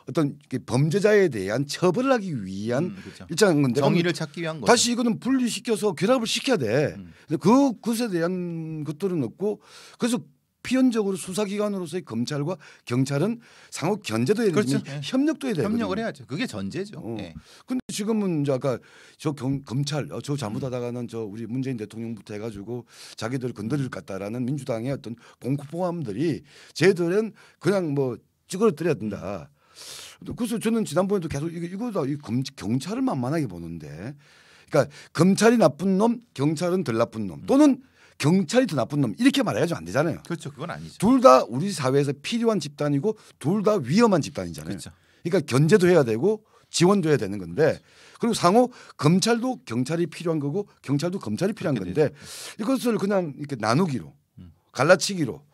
어떤 범죄자에 대한 처벌을 하기 위한 그렇죠. 일정한 건데 정의를 찾기 위한 거죠. 다시 이거는 분리시켜서 결합을 시켜야 돼. 근데 그것에 대한 것들은 없고 그래서 필연적으로 수사기관으로서의 검찰과 경찰은 상호 견제도 해야 되고 그렇죠. 협력도 해야 되거든요. 협력을 해야죠. 그게 전제죠. 네. 근데 지금은 이제 아까 저 검찰 저 잘못하다가는 저 우리 문재인 대통령부터 해가지고 자기들 건드릴 것 같다라는 민주당의 어떤 공포함들이 쟤들은 그냥 뭐 찌그러뜨려야 된다. 그래서 저는 지난번에도 계속 이거다 이 경찰을 만만하게 보는데, 그러니까 검찰이 나쁜 놈, 경찰은 덜 나쁜 놈, 또는 경찰이 더 나쁜 놈 이렇게 말해야지 안 되잖아요. 그렇죠, 그건 아니죠. 둘 다 우리 사회에서 필요한 집단이고 둘 다 위험한 집단이잖아요. 그렇죠. 그러니까 견제도 해야 되고 지원도 해야 되는 건데, 그리고 상호 검찰도 경찰이 필요한 거고 경찰도 검찰이 필요한 건데 이것을 그냥 이렇게 나누기로 갈라치기로.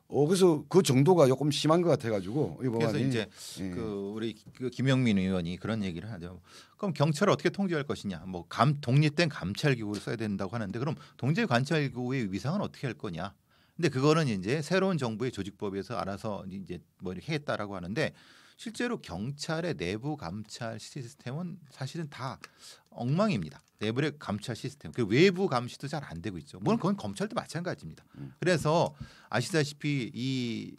그래서 그 정도가 조금 심한 것 같아가지고 그래서 이제 그 우리 그 김영민 의원이 그런 얘기를 하죠. 그럼 경찰을 어떻게 통제할 것이냐? 뭐 독립된 감찰기구를 써야 된다고 하는데 그럼 독립 감찰기구의 위상은 어떻게 할 거냐? 근데 그거는 이제 새로운 정부의 조직법에서 알아서 이제 뭐 이렇게 했다라고 하는데 실제로 경찰의 내부 감찰 시스템은 사실은 다 엉망입니다. 내부의 감찰 시스템, 그리고 외부 감시도 잘 안 되고 있죠. 물론 그건 검찰도 마찬가지입니다. 그래서 아시다시피 이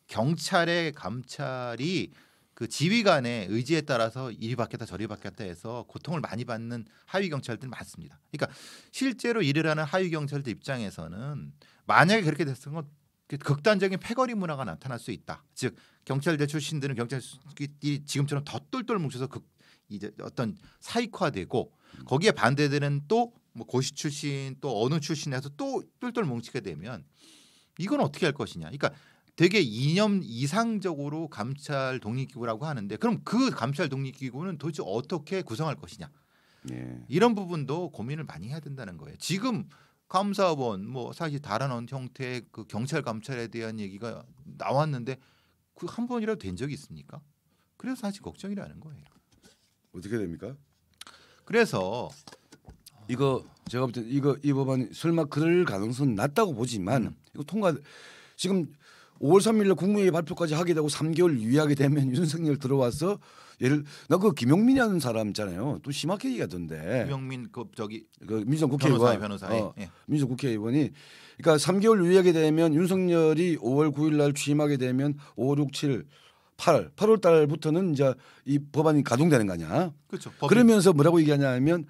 경찰의 감찰이 그 지휘관의 의지에 따라서 이리 바뀌었다 저리 바뀌었다 해서 고통을 많이 받는 하위 경찰들 많습니다. 그러니까 실제로 일을 하는 하위 경찰들 입장에서는 만약에 그렇게 됐으면 극단적인 패거리 문화가 나타날 수 있다. 즉 경찰대 출신들은 경찰이 지금처럼 더 똘똘 뭉쳐서 이제 어떤 사익화되고 거기에 반대되는 또 뭐 고시 출신 또 어느 출신에서 또 똘똘 뭉치게 되면 이건 어떻게 할 것이냐. 그러니까 되게 이념 이상적으로 감찰 독립기구라고 하는데 그럼 그 감찰 독립기구는 도대체 어떻게 구성할 것이냐. 이런 부분도 고민을 많이 해야 된다는 거예요. 지금 감사원 뭐 사실 다른 형태의 그 경찰 감찰에 대한 얘기가 나왔는데 그 한 번이라도 된 적이 있습니까? 그래서 사실 걱정이라는 거예요. 어떻게 됩니까? 그래서 이거 제가 볼 때 이 법안이 설마 그럴 가능성은 낮다고 보지만 이거 통과 지금 5월 3일날 국무회의 발표까지 하게 되고 3개월 유예하게 되면 윤석열 들어와서 나 그 김용민이라는 사람 있잖아요. 또 심하게 얘기하던데. 김용민 그 민주당 국회의원 변호사의 민주당 국회의원이 그러니까 3개월 유예하게 되면 윤석열이 5월 9일날 취임하게 되면 5, 6, 7, 8월 달부터는 이제 이 법안이 가동되는 거 아니야. 그렇죠. 그러면서 뭐라고 얘기하냐면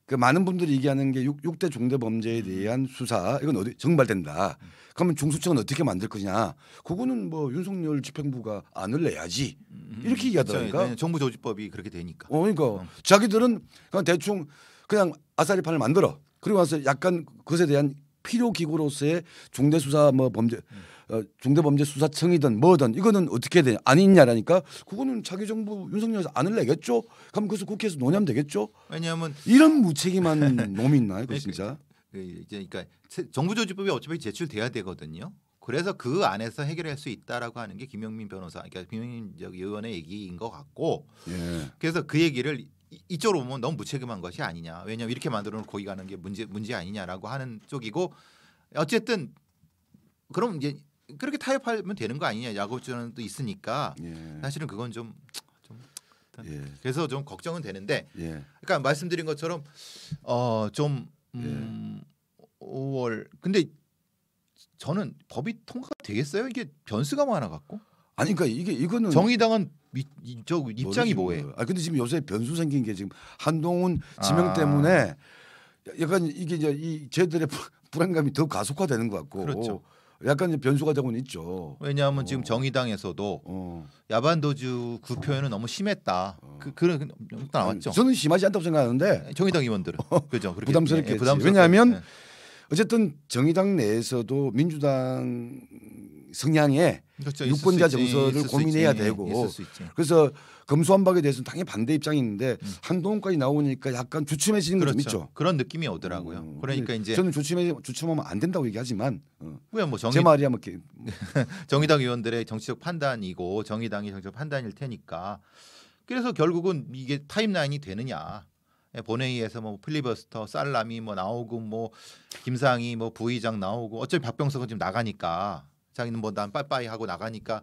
그 많은 분들이 얘기하는 게 6대 중대 범죄에 대한 수사 이건 어디 정발된다. 그러면 중수청은 어떻게 만들 거냐. 그거는 뭐 윤석열 집행부가 안을 내야지. 이렇게 얘기하더라니까. 그렇죠. 정부 조직법이 그렇게 되니까. 그러니까 자기들은 그냥 대충 그냥 아사리판을 만들어. 그리고 나서 약간 그것에 대한 필요 기구로서의 중대 수사 뭐 범죄 중대범죄 수사청이든 뭐든 이거는 어떻게 되냐 아니냐라니까 그거는 자기 정부 윤석열에서 안을 내겠죠. 그럼 그래서 국회에서 논의하면 되겠죠. 왜냐하면 이런 무책임한 놈이 있나 이거 진짜. 그러니까 정부 조직법이 어차피 제출돼야 되거든요. 그래서 그 안에서 해결할 수 있다라고 하는 게 김용민 변호사, 그러니까 김용민 의원의 얘기인 것 같고. 그래서 그 얘기를 이쪽으로 보면 너무 무책임한 것이 아니냐. 왜냐하면 이렇게 만들어놓고 거기 가는 게 문제 아니냐라고 하는 쪽이고 어쨌든 그럼 이제 그렇게 타협하면 되는 거 아니냐. 야구전도 있으니까 사실은 그건 좀 그래서 좀 걱정은 되는데. 그러니까 말씀드린 것처럼 좀 5월 근데 저는 법이 통과가 되겠어요? 이게 변수가 많아 갖고. 아니 그러니까 이거는 정의당은 저 입장이 뭐예요? 근데 지금 요새 변수 생긴 게 지금 한동훈 지명 때문에 약간 이게 이제 이 쟤들의 불안감이 더 가속화되는 것 같고. 그렇죠. 약간 이제 변수가 되고는 있죠. 왜냐하면 지금 정의당에서도 야반도주 그 표현은 너무 심했다. 그런 나왔죠. 저는 심하지 않다고 생각하는데 정의당 의원들은 그죠. 그렇게 부담스럽게. 왜냐하면 어쨌든 정의당 내에서도 민주당 성향에 그렇죠. 유권자 정서를 고민해야 되고 그래서 검수완박에 대해서는 당연히 반대 입장이 있는데 한동훈까지 나오니까 약간 주춤해지는 게 좀 있죠. 그런 느낌이 오더라고요. 그러니까 이제 저는 주춤하면 안 된다고 얘기하지만 뭐 제 말이야 뭐 정의당 의원들의 정치적 판단이고 정의당의 정치적 판단일 테니까 그래서 결국은 이게 타임라인이 되느냐. 본회의에서 뭐 필리버스터 살라미 뭐 나오고 뭐 김상희 뭐 부의장 나오고 어차피 박병석은 지금 나가니까 자기는 뭐 난 빠이빠이 하고 나가니까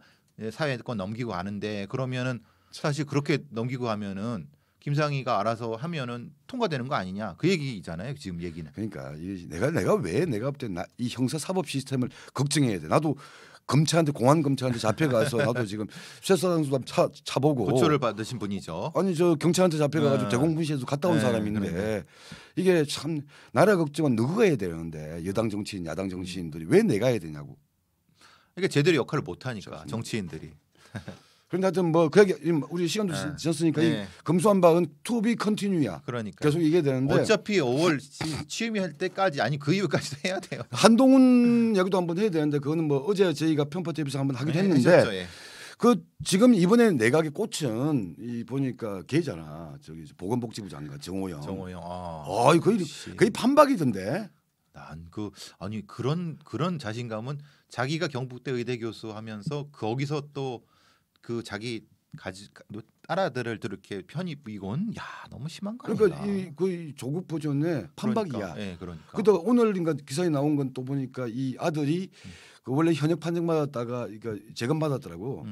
사회권 넘기고 가는데 그러면은 사실 그렇게 넘기고 가면은 김상희가 알아서 하면은 통과되는 거 아니냐 그 얘기잖아요 지금 얘기는. 그러니까 내가 왜 내가 볼 때 이 형사 사법 시스템을 걱정해야 돼. 나도 검찰한테 공안 검찰한테 잡혀가서 나도 지금 쇠사장수담 차보고 고초를 받으신 분이죠. 아니 저 경찰한테 잡혀가지고 대공분실에서 갔다 온 사람인데 그러니까. 이게 참 나라 걱정은 누가 해야 되는데 여당 정치인 야당 정치인들이 왜 내가 해야 되냐고. 그러니까 제대로 역할을 못 하니까 정치인들이. 그런데 하여튼 뭐 그 얘기 우리 시간도 지났으니까 이 검수완박은 to be continue야. 그러니까 계속 얘기해야 되는데 어차피 5월 취임할 때까지 아니 그 이후까지도 해야 돼요. 한동훈 얘기도 한번 해야 되는데 그거는 뭐 어제 저희가 편파 TV에서 한번 하기도 했는데 그 지금 이번에 내각의 꽃은 이 보니까 걔잖아. 저기 보건복지부 장관 정호영. 거의 판박이던데. 난 아니 그런 자신감은 자기가 경북대 의대 교수 하면서 거기서 또 그 자기 딸아들을 이렇게 편히 이건 너무 심한 거 아닌가. 그러니까 그 조국 버전의 판박이야. 그러니까. 그러다 오늘인가 기사에 나온 건 또 보니까 이 아들이 그 원래 현역 판정 받았다가 그러니까 재검 받았더라고.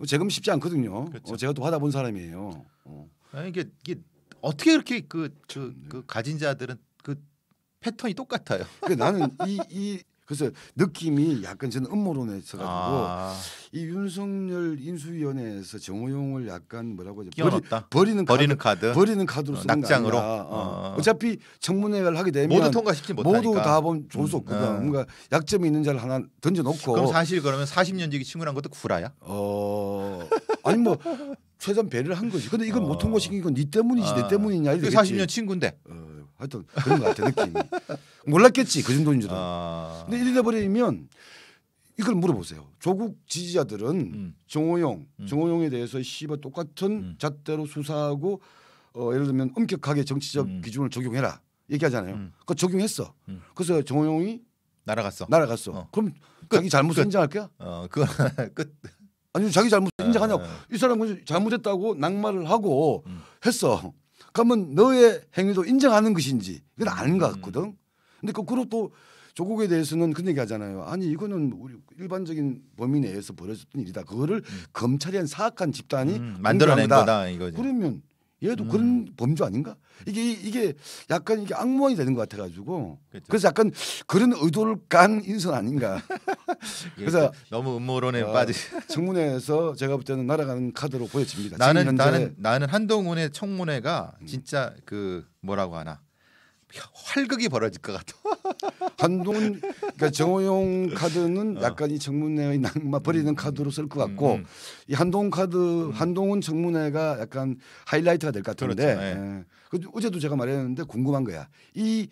재검 쉽지 않거든요. 그렇죠. 제가 또 받아본 사람이에요. 이게 어떻게 그렇게 그 가진 자들은 그 패턴이 똑같아요. 나는 그래서 느낌이 약간 저는 음모론에 있어가지고 이 윤석열 인수위원회에서 정호용을 약간 뭐라고 하죠? 버리는 카드로 쓰는 낙장으로. 어차피 청문회를 하게 되면 모두 통과시키지 못하니까 모두 다 보면 좋을 수 없거든. 뭔가 약점이 있는 자를 하나 던져놓고. 그럼 사실 그러면 40년지기 친구란 것도 구라야? 아니 뭐 최소한 배려를 한 거지. 근데 이건 못 통과시킨 건 네 때문이지 내 때문이냐 이러겠지. 40년 친구인데. 하여튼 그런 것 같아 느낌이. 몰랐겠지 그 정도인 줄은. 근데 이래 버리면 이걸 물어보세요. 조국 지지자들은 정호용에 대해서 똑같은 잣대로 수사하고 예를 들면 엄격하게 정치적 기준을 적용해라 얘기하잖아요. 그거 적용했어. 그래서 정호용이 날아갔어. 그럼 자기 잘못을 인정할 거야? 그거 끝. 아니 자기 잘못 인정하냐고. 이 사람은 잘못했다고 낙마를 하고 했어. 그러면 너의 행위도 인정하는 것인지 이건 아닌 것 같거든. 근데 거꾸로 또 조국에 대해서는 그런 얘기 하잖아요. 아니 이거는 우리 일반적인 범위 내에서 벌어졌던 일이다. 그거를 검찰이 한 사악한 집단이 만들어낸 거다 이거지. 그러면 얘도 그런 범죄 아닌가? 이게 약간 이게 악몽이 되는 것 같아가지고 그렇죠. 그래서 약간 그런 의도를 깐 인선 아닌가. 그래서 너무 음모론에 빠지. 청문회에서 제가 볼 때는 날아가는 카드로 보여집니다. 나는 한동훈의 청문회가 진짜 그 뭐라고 하나 활극이 벌어질 것 같아. 한동훈 그러니까 정호용 카드는 약간 이 청문회의 낙마 버리는 카드로 쓸 것 같고 이 한동훈 청문회가 약간 하이라이트가 될 것 같은데 그렇죠. 어제도 제가 말했는데 궁금한 거야. 이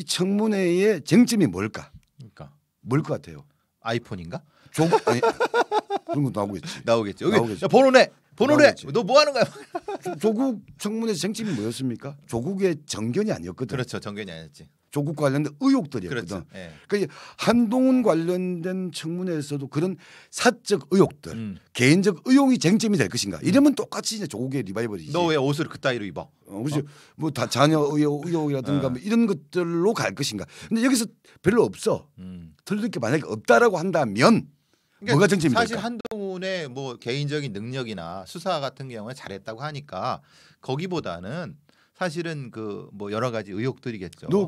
청문회의 쟁점이 뭘까? 그러니까 뭘 것 같아요? 아이폰인가? 아니 그런 거 나오겠지. 여기 야, 번호네. 너 뭐 하는 거야? 조국 청문회 쟁점이 뭐였습니까? 조국의 정견이 아니었거든. 그렇죠. 정견이 아니었지. 조국 관련된 의혹들이었거든. 그렇죠. 그러니까 한동훈 관련된 청문회에서도 그런 사적 의혹들, 개인적 의혹이 쟁점이 될 것인가? 이러면 똑같이 이제 조국의 리바이벌이지. 너 왜 옷을 그따위로 입어? 그렇지. 뭐 다 자녀 의혹이라든가 뭐 이런 것들로 갈 것인가? 근데 여기서 별로 없어. 틀릴 게 만약에 없다라고 한다면. 그러니까 뭐가 쟁점이 사실 될까? 한동훈의 뭐 개인적인 능력이나 수사 같은 경우에 잘했다고 하니까 거기보다는 사실은 그 뭐 여러 가지 의혹들이겠죠. 너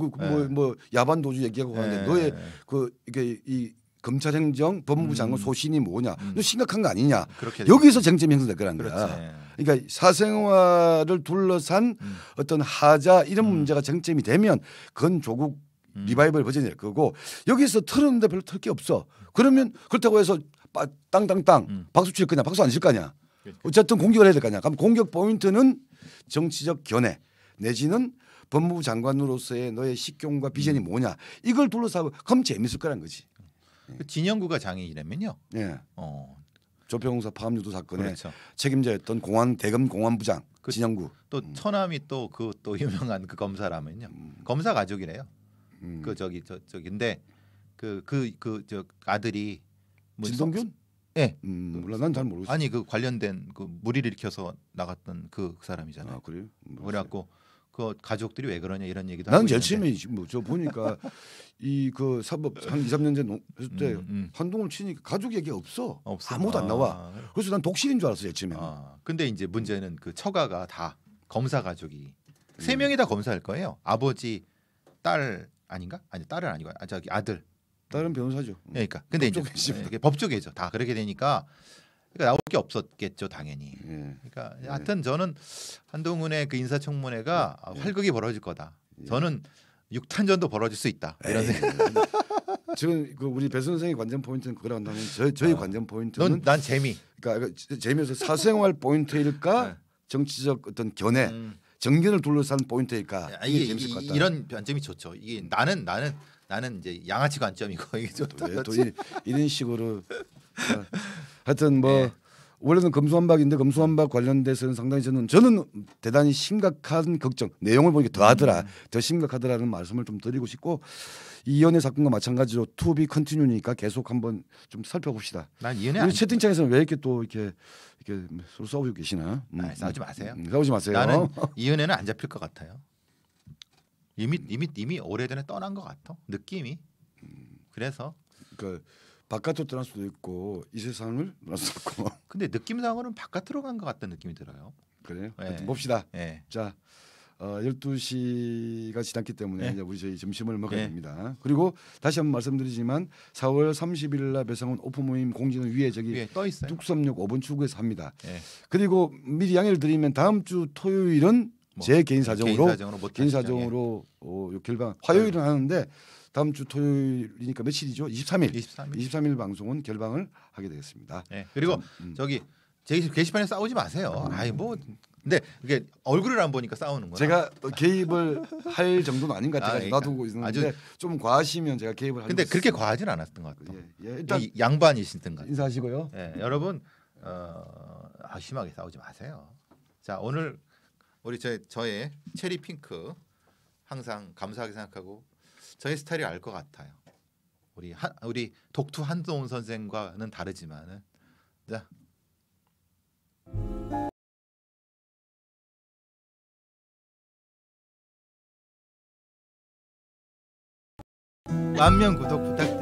뭐 야반 도주 얘기하고 하는데 너의 그 이게 이 검찰행정 법무부 장관 소신이 뭐냐? 너 심각한 거 아니냐? 여기서 쟁점이 형성될 거란 거야. 그러니까 사생활을 둘러싼 어떤 하자 이런 문제가 쟁점이 되면 그건 조국 리바이벌 버전일 거고 여기서 틀었는데 별로 틀 게 없어. 그러면 그렇다고 해서 땅땅땅 박수 칠 거냐 박수 안 칠 거냐. 어쨌든 공격을 해야 될 거냐. 그럼 공격 포인트는 정치적 견해 내지는 법무부 장관으로서의 너의 식견과 비전이 뭐냐. 이걸 둘러싸고 그럼 재밌을 거란 거지. 그 진영구가 장애인이라면요. 예. 조평사 파업유도 사건의 그렇죠. 책임자였던 대검 공안부장 진영구. 또 처남이 또 유명한 그 검사라면요. 검사 가족이래요. 그 저기인데 저 아들이 뭐 진동균? 예. 몰라 난 잘 모르겠어. 아니 그 관련된 그 무리를 일으켜서 나갔던 그 사람이잖아요. 아 그래요? 그래갖고 그 가족들이 왜 그러냐 이런 얘기도 나는 하고 제일 있는데. 처음에 뭐저 보니까 이 그 사법 한 2, 3년 전 했을 때 한동훈 치니까 가족 얘기 없어. 아무도 안 나와. 그래서 난 독실인 줄 알았어 제일 처음에. 근데 이제 문제는 그 처가가 다 검사 가족이 3명이 다 검사일 거예요. 아버지, 딸 아닌가? 아니 딸은 아니고 저기 아들. 딸은 변호사죠. 그러니까 근데 이제 이게 법조계죠. 다 그렇게 되니까 그러니까 나올 게 없었겠죠 당연히. 그러니까 하여튼 저는 한동훈의 그 인사청문회가 활극이 벌어질 거다. 저는 6탄전도 벌어질 수 있다. 이런 생각. 지금 그 우리 배 선생의 관전 포인트는 그거라 한다면 저희 관전 포인트는 난 재미. 그러니까 재미에서 사생활 포인트일까 정치적 어떤 견해 정견을 둘러싼 포인트일까 이게 재밌을 것 같다. 이런 관점이 좋죠. 이게 나는 이제 양아치 관점이고 이게 좋다. 또 이런 식으로 하여튼 뭐 원래는 검수완박인데 검수완박 관련돼서는 상당히 저는 대단히 심각한 걱정 내용을 보니까 더 심각하더라는 말씀을 좀 드리고 싶고 이연의 사건과 마찬가지로 to be continue니까 계속 한번 좀 살펴봅시다. 난 이연의 우리 채팅창에서는 왜 이렇게 또 이렇게 서로 싸우고 계시나? 싸우지 마세요. 싸우지 마세요. 나는 이연애는 안 잡힐 것 같아요. 이미 오래전에 떠난 것 같아 느낌이. 그래서 그 바깥으로 떠날 수도 있고 이 세상을 떠날 수도 있고. 근데 느낌상으로는 바깥으로 간 것 같다는 느낌이 들어요. 그래요? 하여튼 봅시다. 네. 자 12시가 지났기 때문에 이제 우리 저희 점심을 먹어야 됩니다. 그리고 다시 한번 말씀드리지만 4월 30일 날 배상훈 오픈 모임 공지는 위에 떠 있어요. 뚝섬역 5번 출구에서 합니다. 그리고 미리 양해를 드리면 다음 주 토요일은 제 개인 사정으로 결방 화요일은 하는데 다음 주 토요일이니까 며칠이죠? 23일 방송은 결방을 하게 되겠습니다. 그리고 저기 게시판에 싸우지 마세요. 아이 뭐 근데 이게 얼굴을 안 보니까 싸우는 거야. 제가 개입을 할 정도는 아닌 것 같아서 놔두고 있는데 좀 과하시면 제가 개입을 하겠습니다. 근데 그렇게 과하진 않았던 것 같아요. 일단 양반이시던 것 같아요. 인사하시고요. 여러분 심하게 싸우지 마세요. 자 오늘 우리 저의 체리 핑크 항상 감사하게 생각하고 저의 스타일이 알 것 같아요. 우리 독투 한동훈 선생과는 다르지만은 자. 만명 구독 부탁드립니다.